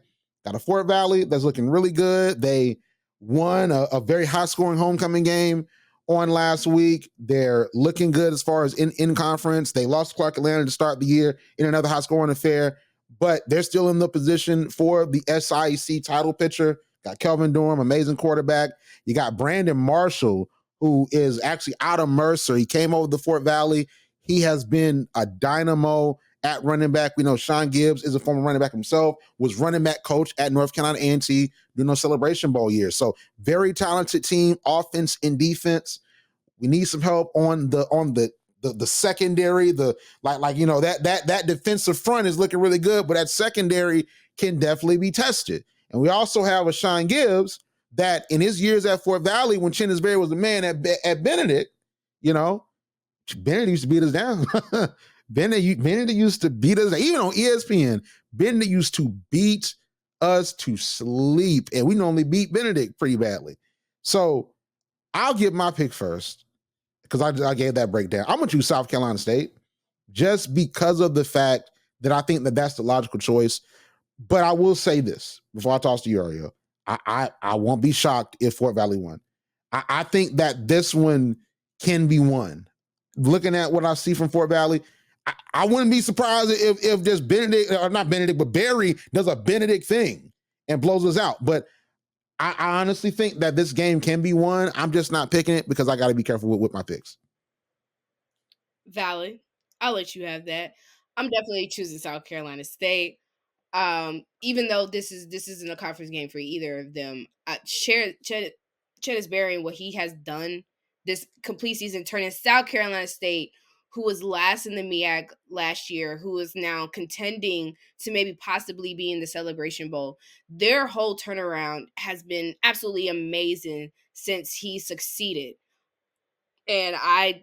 got a Fort Valley that's looking really good. They won a very high scoring homecoming game on last week. They're looking good as far as in conference. They lost to Clark Atlanta to start the year in another high scoring affair, but they're still in the position for the SIAC title picture. Got Kelvin Durham, amazing quarterback. You got Brandon Marshall, who is actually out of Mercer. He came over to Fort Valley. He has been a dynamo at running back. We know Sean Gibbs is a former running back himself, was running back coach at North Carolina A&T during those Celebration Bowl years. So very talented team, offense and defense. We need some help on the secondary. That defensive front is looking really good, but that secondary can definitely be tested. And we also have a Sean Gibbs that in his years at Fort Valley, when Chennis Berry was the man at Benedict, Benedict used to beat us down. Benedict used to beat us, even on ESPN. Benedict used to beat us to sleep, and we normally beat Benedict pretty badly. So I'll give my pick first because I gave that breakdown. I'm going to choose South Carolina State just because of the fact that I think that that's the logical choice. But I will say this before I toss to you, Arielle. I won't be shocked if Fort Valley won. I think that this one can be won. Looking at what I see from Fort Valley, I wouldn't be surprised if just Benedict, or not Benedict, but Berry does a Benedict thing and blows us out. But I honestly think that this game can be won. I'm just not picking it because I got to be careful with my picks. Valid. I'll let you have that. I'm definitely choosing South Carolina State. Even though this isn't a conference game for either of them, Chennis Berry and what he has done this complete season, turning South Carolina State, who was last in the MEAC last year, who is now contending to maybe possibly be in the Celebration Bowl. Their whole turnaround has been absolutely amazing since he succeeded. And I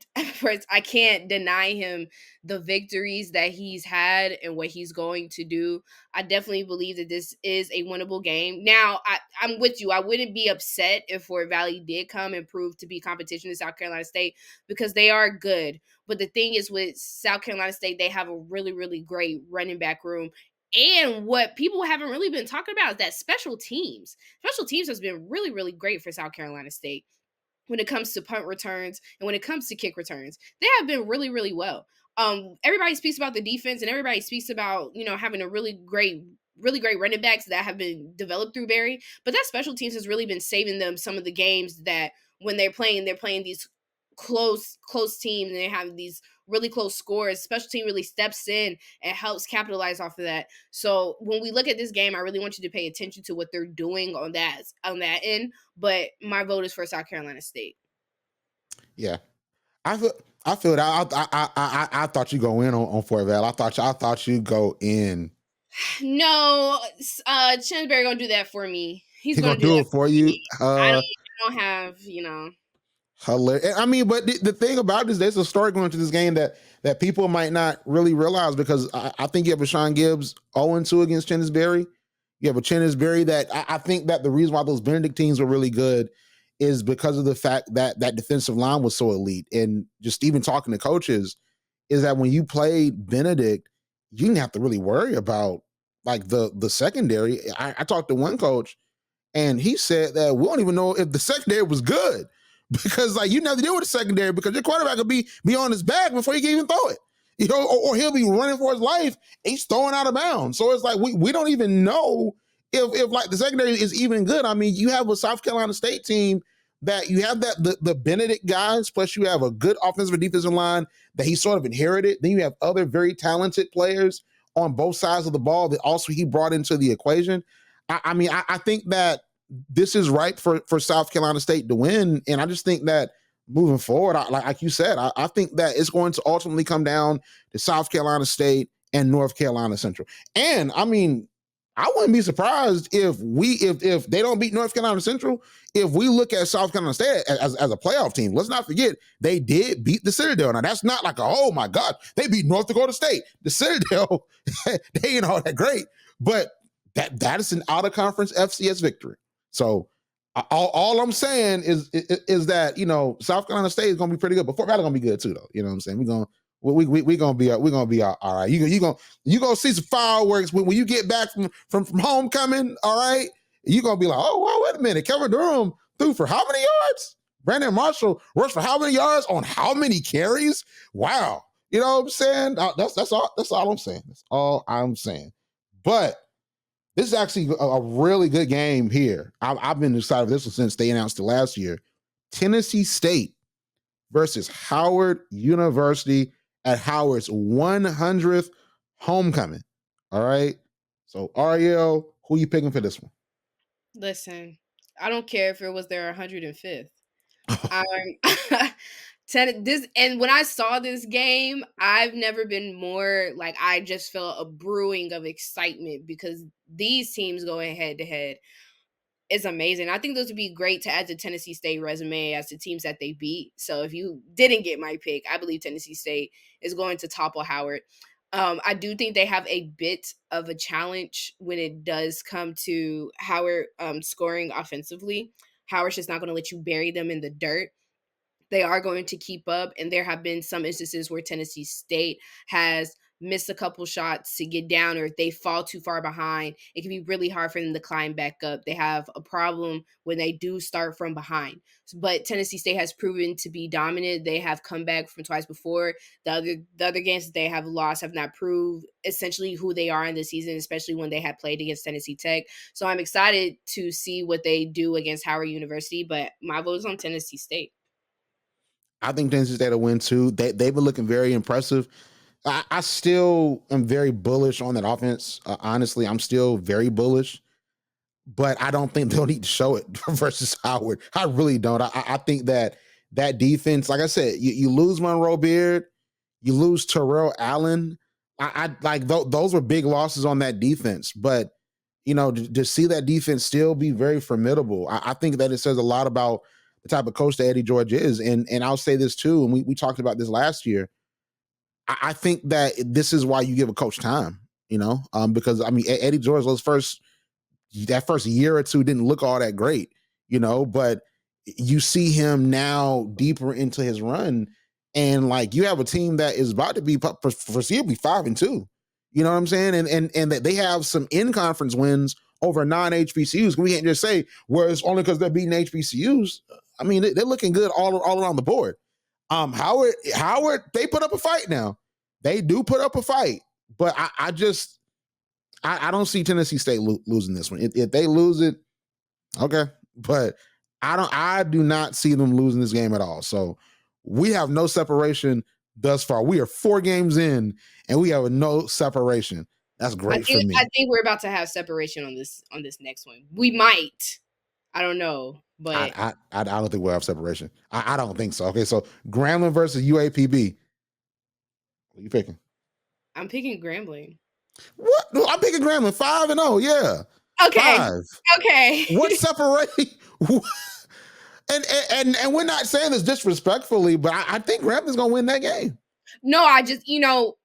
can't deny him the victories that he's had and what he's going to do. I definitely believe that this is a winnable game. Now, I'm with you. I wouldn't be upset if Fort Valley did come and prove to be competition to South Carolina State because they are good. But the thing is with South Carolina State, they have a really, really great running back room. And what people haven't really been talking about is that special teams. Special teams has been really, really great for South Carolina State. When it comes to punt returns and when it comes to kick returns, they have been really, really well. Everybody speaks about the defense and everybody speaks about, having a really great running backs that have been developed through Barry. But that special teams has really been saving them some of the games that when they're playing these close teams and they have these really close scores. Special team really steps in and helps capitalize off of that. So when we look at this game, I really want you to pay attention to what they're doing on that end. But my vote is for South Carolina State. Yeah, I feel that. I thought you go in on Fort Valley. I thought you go in. No, Chennis Berry gonna do that for me. He's gonna do it for you. I don't have, Hilarious. I mean, but the thing about this, there's a story going to this game that people might not really realize because I think you have a Sean Gibbs 0-2 against Chennis Berry. You have a Chennis Berry that I think that the reason why those Benedict teams were really good is because of the fact that that defensive line was so elite. And just even talking to coaches is that when you played Benedict, you didn't have to really worry about like the secondary. I talked to one coach and he said that we don't even know if the secondary was good. Because like you never deal with the secondary because your quarterback will be on his back before you can even throw it, or he'll be running for his life and he's throwing out of bounds. So it's like we don't even know if like the secondary is even good. I mean, you have a South Carolina State team that you have that the Benedict guys, plus you have a good offensive and defensive line that he sort of inherited. Then you have other very talented players on both sides of the ball that also he brought into the equation. I think that this is right for South Carolina State to win. And I just think that moving forward, like you said, I think that it's going to ultimately come down to South Carolina State and North Carolina Central. And I mean, I wouldn't be surprised if they don't beat North Carolina Central, if we look at South Carolina State as a playoff team. Let's not forget, they did beat the Citadel. Now, that's not like, oh my God, they beat North Dakota State. The Citadel, they ain't all that great. But that is an out-of-conference FCS victory. So all I'm saying is that, South Carolina State is going to be pretty good, but Fort Valley going to be good too, though. You know what I'm saying? we gonna be all right. You gonna see some fireworks when you get back from homecoming. All right, you gonna be like, oh wow, wait a minute, Kevin Durham threw for how many yards? Brandon Marshall rushed for how many yards on how many carries? Wow, you know what I'm saying? That's all. That's all I'm saying. That's all I'm saying. But this is actually a really good game here. I've been excited for this one since they announced it last year. Tennessee State versus Howard University at Howard's 100th homecoming. All right. So Arielle, who you picking for this one? Listen, I don't care if it was their 105th. I'm this, and when I saw this game, I've never been more like, I just felt a brewing of excitement because these teams going head to head is amazing. I think those would be great to add to Tennessee State resume as the teams that they beat. So if you didn't get my pick, I believe Tennessee State is going to topple Howard. I do think they have a bit of a challenge when it does come to Howard scoring offensively. Howard's just not going to let you bury them in the dirt. They are going to keep up, and there have been some instances where Tennessee State has missed a couple shots to get down, or if they fall too far behind, it can be really hard for them to climb back up. They have a problem when they do start from behind. But Tennessee State has proven to be dominant. They have come back from twice before. The other games that they have lost have not proved essentially who they are in the season, especially when they had played against Tennessee Tech. So I'm excited to see what they do against Howard University, but my vote is on Tennessee State. I think Tennessee State will win too. They've been looking very impressive. I still am very bullish on that offense. Honestly, I'm still very bullish, but I don't think they'll need to show it versus Howard. I really don't. I think that defense, like I said, you lose Monroe Beard, you lose Terrell Allen. I like those were big losses on that defense, but you know, to see that defense still be very formidable, I think that it says a lot about the type of coach that Eddie George is. And I'll say this too, and we talked about this last year. I think that this is why you give a coach time, you know, because I mean Eddie George was that first year or two didn't look all that great, you know, but you see him now deeper into his run, and like you have a team that is about to be foreseeably 5-2. You know what I'm saying? And that they have some in-conference wins over non-HBCUs. We can't just say, well, it's only because they're beating HBCUs. I mean, they're looking good all around the board. Howard, they put up a fight now. They do put up a fight, but I don't see Tennessee State losing this one. If they lose it, okay, but I do not see them losing this game at all. So we have no separation thus far. We are 4 games in, and we have no separation. That's great for me. I think we're about to have separation on this next one. We might. I don't know, but I don't think we'll have separation. I don't think so. Okay, so Grambling versus UAPB. What are you picking? I'm picking Grambling. What? No, I'm picking Grambling 5-0. Yeah. Okay. 5. Okay. What separate? and we're not saying this disrespectfully, but I think Grambling's gonna win that game. No, I just,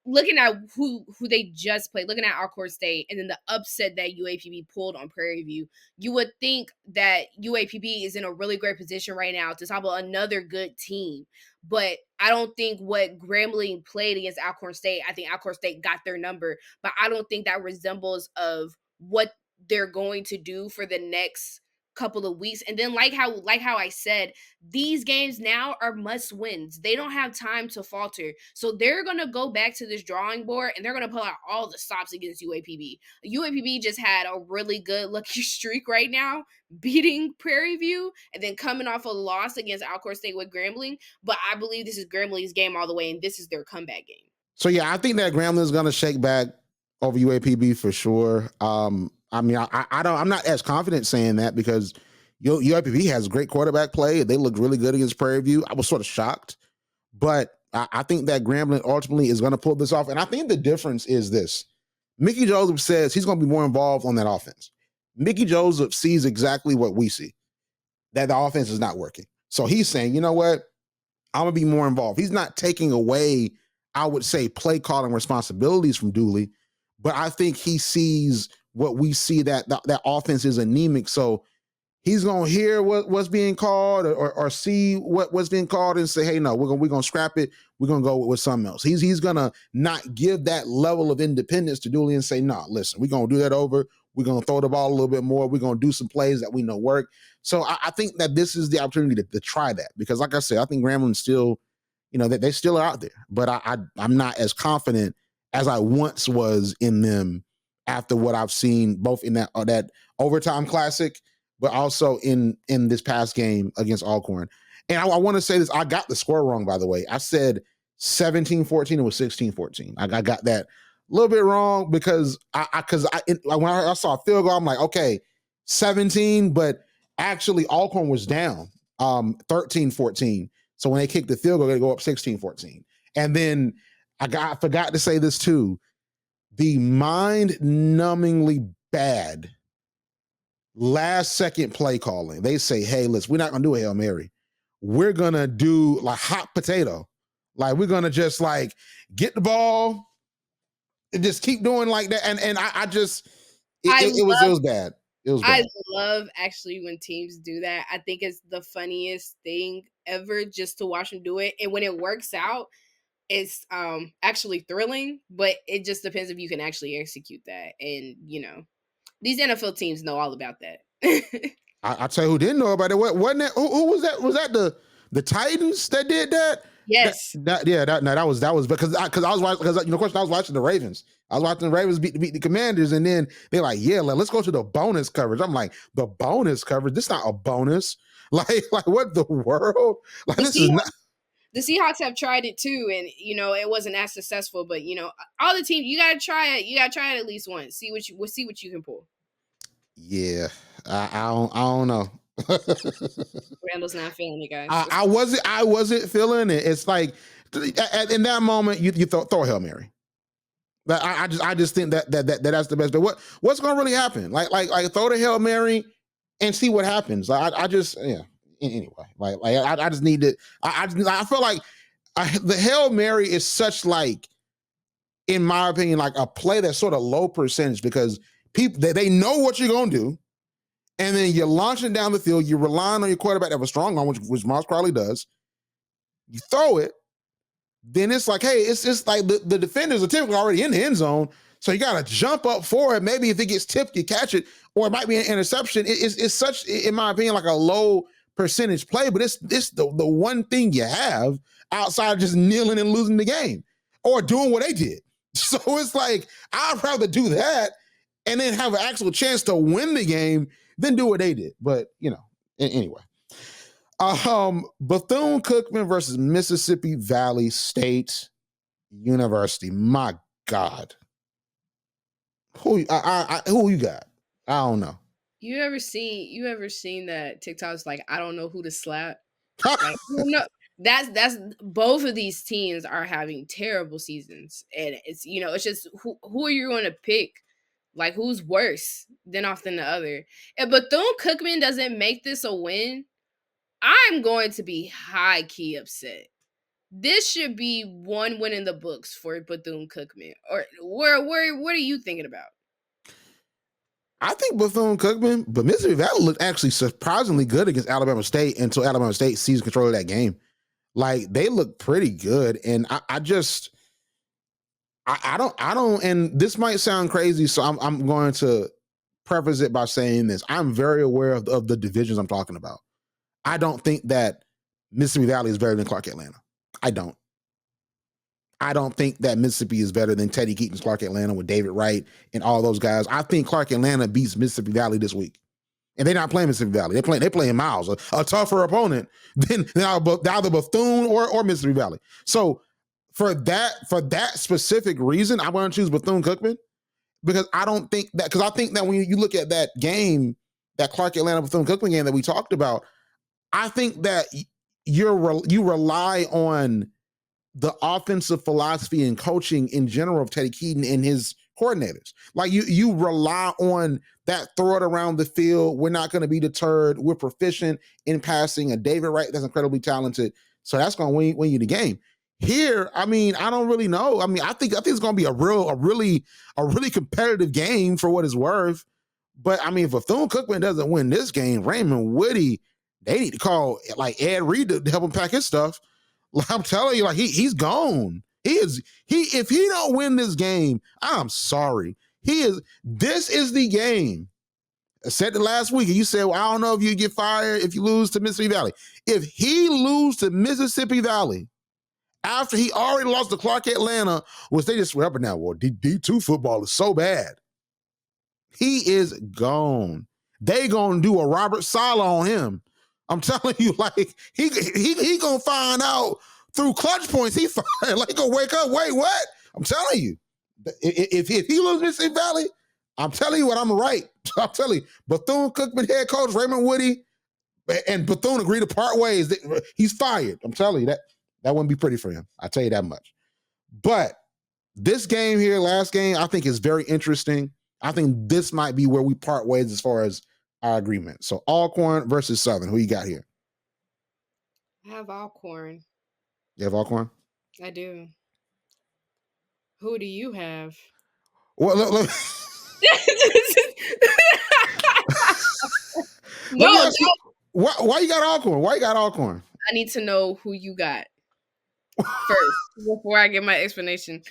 looking at who they just played, looking at Alcorn State, and then the upset that UAPB pulled on Prairie View, you would think that UAPB is in a really great position right now to topple another good team. But I don't think what Grambling played against Alcorn State, I think Alcorn State got their number, but I don't think that resembles of what they're going to do for the next couple of weeks. And then like how I said, these games now are must wins. They don't have time to falter. So they're going to go back to this drawing board, and they're going to pull out all the stops against UAPB. UAPB just had a really good lucky streak right now, beating Prairie View and then coming off a loss against Alcorn State with Grambling. But I believe this is Grambling's game all the way, and this is their comeback game. So yeah, I think that Grambling is going to shake back over UAPB for sure. I mean, I'm not as confident saying that because UAPB has great quarterback play. They looked really good against Prairie View. I was sort of shocked, but I think that Grambling ultimately is going to pull this off. And I think the difference is this. Mickey Joseph says he's going to be more involved on that offense. Mickey Joseph sees exactly what we see, that the offense is not working. So he's saying, you know what? I'm going to be more involved. He's not taking away, I would say, play calling responsibilities from Dooley, but I think he sees what we see, that offense is anemic. So he's gonna hear what's being called or see what's being called and say, hey, no, we're gonna scrap it. We're gonna go with something else. He's gonna not give that level of independence to Dooley and say, no, listen, we're gonna do that over. We're gonna throw the ball a little bit more. We're gonna do some plays that we know work. So I think that this is the opportunity to try that, because like I said, I think Grambling still, they still are out there, but I'm not as confident as I once was in them after what I've seen both in that overtime classic, but also in this past game against Alcorn. And I want to say this, I got the score wrong, by the way. I said 17-14, it was 16-14. I got that a little bit wrong because when I saw a field goal, I'm like, okay, 17, but actually Alcorn was down 13-14. So when they kicked the field goal, they go up 16-14. And then I forgot to say this too. The mind-numbingly bad last second play calling. They say, hey, listen, we're not gonna do a Hail Mary. We're gonna do like hot potato. Like we're gonna just like get the ball and just keep doing like that. And it was bad. It was bad. I love actually when teams do that. I think it's the funniest thing ever just to watch them do it. And when it works out, it's actually thrilling, but it just depends if you can actually execute that. And these NFL teams know all about that. I'll tell you who didn't know about it. Wasn't that who was that? Was that the Titans that did that? Yes. That was because I was watching, because of course I was watching the Ravens. I was watching the Ravens beat the Commanders, and then they're like, yeah, let's go to the bonus coverage. I'm like, the bonus coverage? This is not a bonus. Like what the world? Like this is not. The Seahawks have tried it too, and it wasn't as successful. But all the teams, you gotta try it. You gotta try it at least once. See what you can pull. Yeah, I don't know. Randall's not feeling it, guys. I wasn't feeling it. It's like in that moment you throw a Hail Mary. But I just think that's the best. But what's going to really happen? Like throw the Hail Mary and see what happens. Like I just anyway. Like I just need to. I feel like the Hail Mary is such, like, in my opinion, like a play that's sort of low percentage, because people they know what you're gonna do, and then you're launching down the field. You're relying on your quarterback to have a strong arm, which Miles Crowley does. You throw it, then it's like, hey, it's just like the defenders are typically already in the end zone, so you got to jump up for it. Maybe if it gets tipped, you catch it, or it might be an interception. It's such, in my opinion, like a low percentage play, but it's the one thing you have outside of just kneeling and losing the game or doing what they did. So it's like, I'd rather do that and then have an actual chance to win the game than do what they did. But anyway. Bethune-Cookman versus Mississippi Valley State University. My God. Who you got? I don't know. You ever seen that TikTok's like, I don't know who to slap? Like, no, that's both of these teams are having terrible seasons, and it's it's just who are you going to pick? Like, who's worse than the other? If Bethune-Cookman doesn't make this a win, I'm going to be high key upset. This should be one win in the books for Bethune-Cookman. Or what are you thinking about? I think Bethune-Cookman, but Mississippi Valley looked actually surprisingly good against Alabama State until Alabama State seized control of that game. Like, they look pretty good, and I don't. And this might sound crazy, so I'm going to preface it by saying this: I'm very aware of the divisions I'm talking about. I don't think that Mississippi Valley is better than Clark Atlanta. I don't think that Mississippi is better than Teddy Keaton's Clark Atlanta with David Wright and all those guys. I think Clark Atlanta beats Mississippi Valley this week. And they're not playing Mississippi Valley. They're playing Miles, a tougher opponent than either Bethune or Mississippi Valley. So for that specific reason, I want to choose Bethune-Cookman, because I think that when you look at that game, that Clark Atlanta Bethune-Cookman game that we talked about, I think that you rely on the offensive philosophy and coaching in general of Teddy Keaton and his coordinators. Like, you rely on that, throw it around the field. We're not going to be deterred. We're proficient in passing. A David Wright that's incredibly talented. So that's going to win you the game. Here, I mean, I don't really know. I mean, I think it's going to be a really competitive game for what it's worth. But I mean, if Bethune-Cookman doesn't win this game, Raymond Woody, they need to call like Ed Reed to help him pack his stuff. Like, I'm telling you, like he's gone. If he don't win this game, I'm sorry. This is the game. I said it last week, and you said, well, I don't know if you get fired if you lose to Mississippi Valley. If he lose to Mississippi Valley after he already lost to Clark Atlanta, which they just swear up and down, well, D2 football is so bad. He is gone. They gonna do a Robert Saleh on him. I'm telling you, like he gonna find out through clutch points. He find like gonna wake up. Wait, what? I'm telling you, if he loses Mississippi Valley, I'm telling you what I'm right. I'm telling you, Bethune-Cookman head coach Raymond Woody and Bethune agree to part ways. He's fired. I'm telling you that wouldn't be pretty for him. I tell you that much. But this game here, last game, I think is very interesting. I think this might be where we part ways as far as our agreement. So Alcorn versus Southern. Who you got here? I have Alcorn. You have Alcorn? I do. Who do you have? Well, look. No. Why you got Alcorn? Why you got Alcorn? I need to know who you got first before I give my explanation.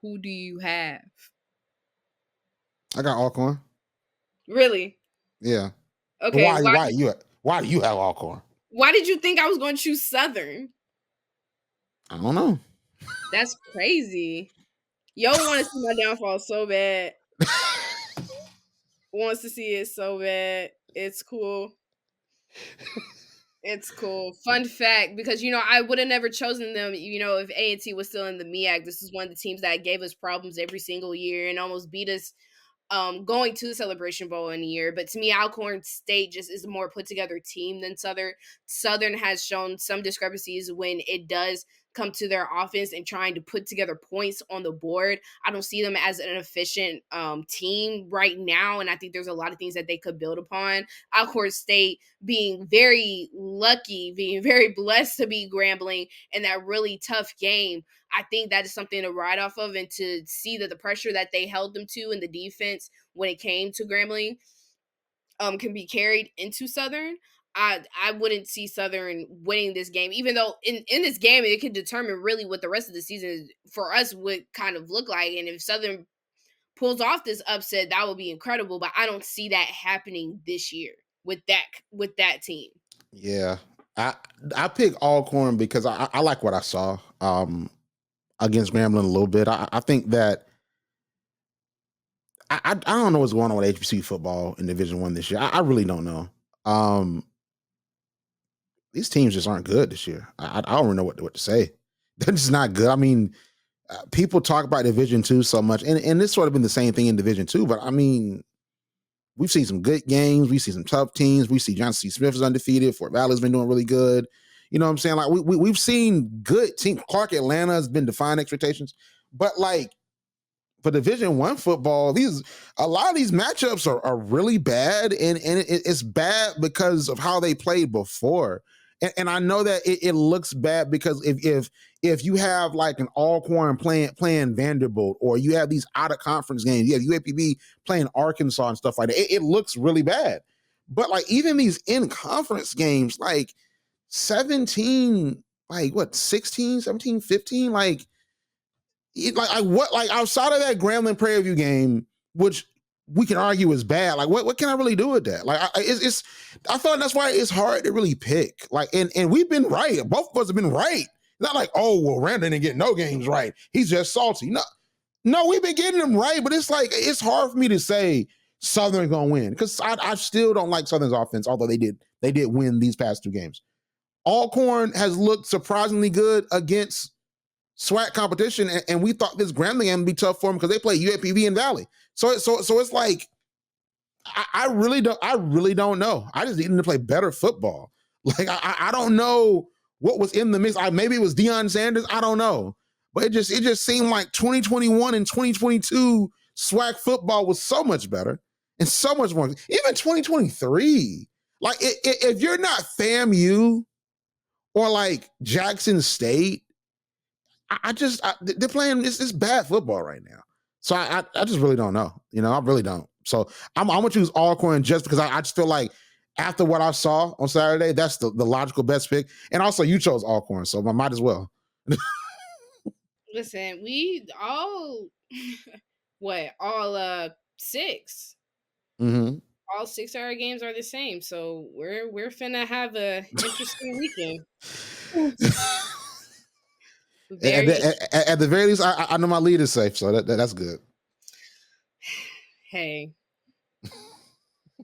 Who do you have? I got Alcorn. Really? Yeah. Okay. Why do you have Alcorn? Why did you think I was going to choose Southern? I don't know. That's crazy. Yo want to see my downfall so bad. Wants to see it so bad. It's cool. It's cool. Fun fact, because I would have never chosen them. If A&T was still in the MEAC, this is one of the teams that gave us problems every single year and almost beat us going to the Celebration Bowl in a year. But to me, Alcorn State just is a more put together team than Southern. Southern has shown some discrepancies when it does come to their offense and trying to put together points on the board. I don't see them as an efficient team right now, and I think there's a lot of things that they could build upon. Alcorn State being very lucky, being very blessed to beat Grambling in that really tough game. I think that is something to ride off of, and to see that the pressure that they held them to in the defense when it came to Grambling can be carried into Southern. I wouldn't see Southern winning this game, even though in this game it could determine really what the rest of the season for us would kind of look like. And if Southern pulls off this upset, that would be incredible. But I don't see that happening this year with that team. Yeah, I picked Alcorn because I like what I saw against Grambling a little bit. I think that I don't know what's going on with HBCU football in Division I this year. I really don't know. These teams just aren't good this year. I don't really know what to say. They're just not good. I mean, people talk about Division II so much, and this sort of been the same thing in Division II. But I mean, we've seen some good games. We see some tough teams. We see Johnson C. Smith is undefeated. Fort Valley's been doing really good. You know what I'm saying? Like we've seen good teams. Clark Atlanta has been defying expectations. But like for Division I football, a lot of these matchups are really bad, and it's bad because of how they played before. And I know that it looks bad because if you have like an Alcorn playing Vanderbilt, or you have these out of conference games, you have UAPB playing Arkansas and stuff like that, it looks really bad. But like even these in conference games, like 17, like what, 16, 17, 15, like outside of that Grambling Prairie View game, which we can argue is bad. Like, what can I really do with that? Like, I thought that's why it's hard to really pick. Like, and we've been right. Both of us have been right. Not like, oh, well, Randall didn't get no games right. He's just salty. No, we've been getting them right, but it's like, it's hard for me to say Southern gonna win because I still don't like Southern's offense, although they did win these past two games. Alcorn has looked surprisingly good against SWAC competition, and we thought this Grambling game would be tough for them because they play UAPB and Valley. So it's like I really don't know. I just need them to play better football. Like I don't know what was in the mix. Maybe it was Deion Sanders. I don't know, but it just seemed like 2021 and 2022 SWAC football was so much better and so much more. Even 2023, like if you're not FAMU or like Jackson State, they're playing this bad football right now. So I just really don't know. I really don't. So I'm gonna choose Alcorn just because I just feel like after what I saw on Saturday, that's the logical best pick. And also, you chose Alcorn, so I might as well. Listen, we all all 6. Mm-hmm. All 6 of our games are the same, so we're finna have a interesting weekend. At the very least, I know my lead is safe, so that's good. Hey,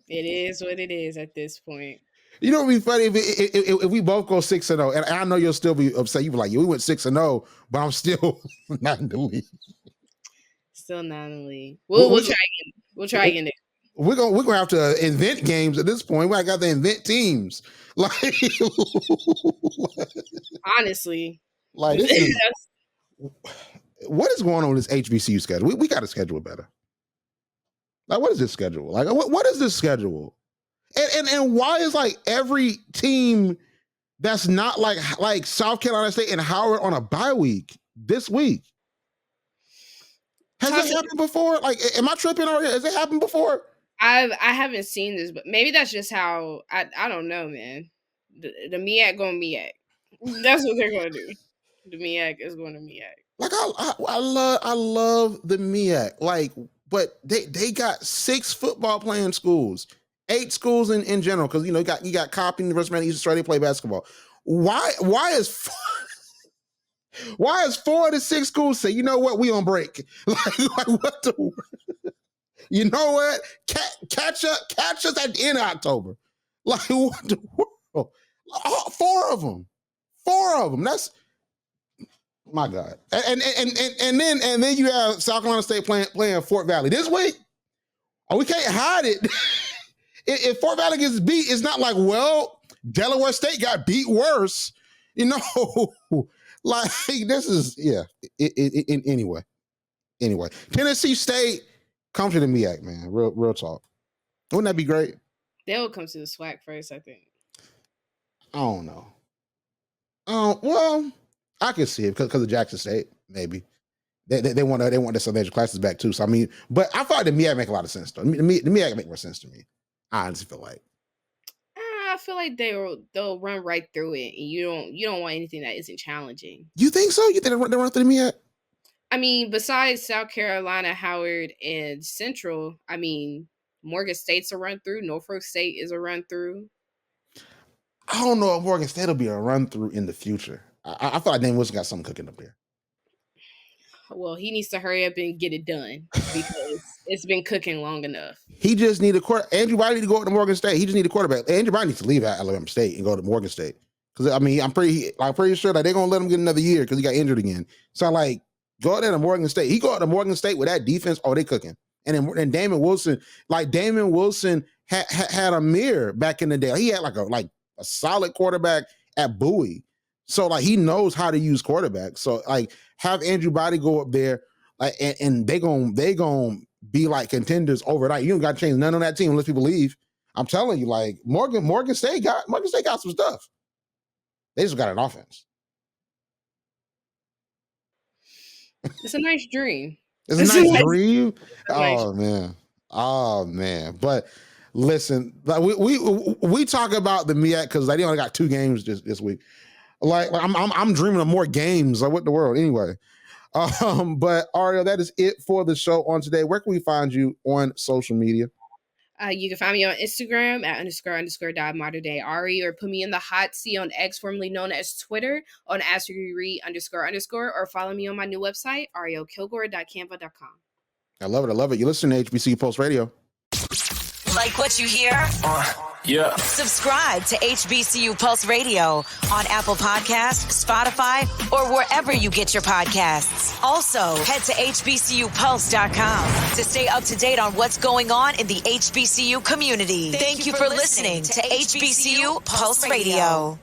it is what it is at this point. You know what would be funny if we both go 6-0, and I know you'll still be upset. You be like, "Yeah, we went 6-0, but I'm still not in the league." Still not in the league. We'll try again. We'll try again. We're gonna have to invent games at this point. We got to invent teams. Like, honestly, like this is, what is going on with this HBCU schedule? We got to schedule it better. Like, what is this schedule? Like, what is this schedule? And why is like every team that's not like South Carolina State and Howard on a bye week this week? Has it happened before? Like, am I tripping already? Has it happened before? I haven't seen this, but maybe that's just how I don't know, man. The MEAC going MEAC. That's what they're going to do. The MEAC is going to MEAC. Like I love the MEAC. Like, but they got 6 football playing schools, 8 schools in general, because you got Coppin, University of East Australia play basketball. Why is 4 of the 6 schools say, you know what, we on break? Like what the? You know what? Catch us at the end of October. Like, what the world? 4 of them. 4 of them. That's my God. And then you have South Carolina State playing Fort Valley this week. Oh, we can't hide it. If Fort Valley gets beat, it's not like, well, Delaware State got beat worse. Like this is Anyway, Tennessee State. Come to the MEAC, man. Real talk. Wouldn't that be great? They'll come to the SWAC first, I think. I don't know. Well, I can see it because of Jackson State. Maybe they want their some major classes back too. So I mean, but I thought the MEAC make a lot of sense though. The MEAC make more sense to me. I honestly feel like. I feel like they'll run right through it, and you don't want anything that isn't challenging. You think so? You think they run through the MEAC? I mean, besides South Carolina, Howard, and Central, I mean, Morgan State's a run through. Norfolk State is a run through. I don't know if Morgan State will be a run through in the future. I feel like Dan Wilson got something cooking up there. Well, he needs to hurry up and get it done because it's been cooking long enough. He just need a quarterback. Andrew Bynum need to go to Morgan State. He just need a quarterback. Andrew Bynum needs to leave at Alabama State and go to Morgan State. Because I mean, I'm pretty sure that they're gonna let him get another year because he got injured again. So like, go out there to Morgan State. He go out to Morgan State with that defense. Oh, they cooking. And Damon Wilson had a mirror back in the day. He had like a solid quarterback at Bowie. So like he knows how to use quarterbacks. So like have Andrew Body go up there, like and they gonna be like contenders overnight. You don't got to change none on that team unless people leave. I'm telling you, like Morgan State got some stuff. They just got an offense. It's a nice dream. It's a nice dream. Oh man. But listen, like we talk about the MEAC because they only got 2 games this week. Like I'm dreaming of more games. Like what the world? Anyway. But Arielle, that is it for the show on today. Where can we find you on social media? You can find me on Instagram at __.modernDayAri, or put me in the hot seat on X, formerly known as Twitter, on @Reed__, or follow me on my new website, ariellekilgore.canva.com. I love it. I love it. You listen to HBCU Pulse Radio. Like what you hear? Yeah. Subscribe to HBCU Pulse Radio on Apple Podcasts, Spotify, or wherever you get your podcasts. Also, head to HBCUPulse.com to stay up to date on what's going on in the HBCU community. Thank you for listening to HBCU Pulse Radio.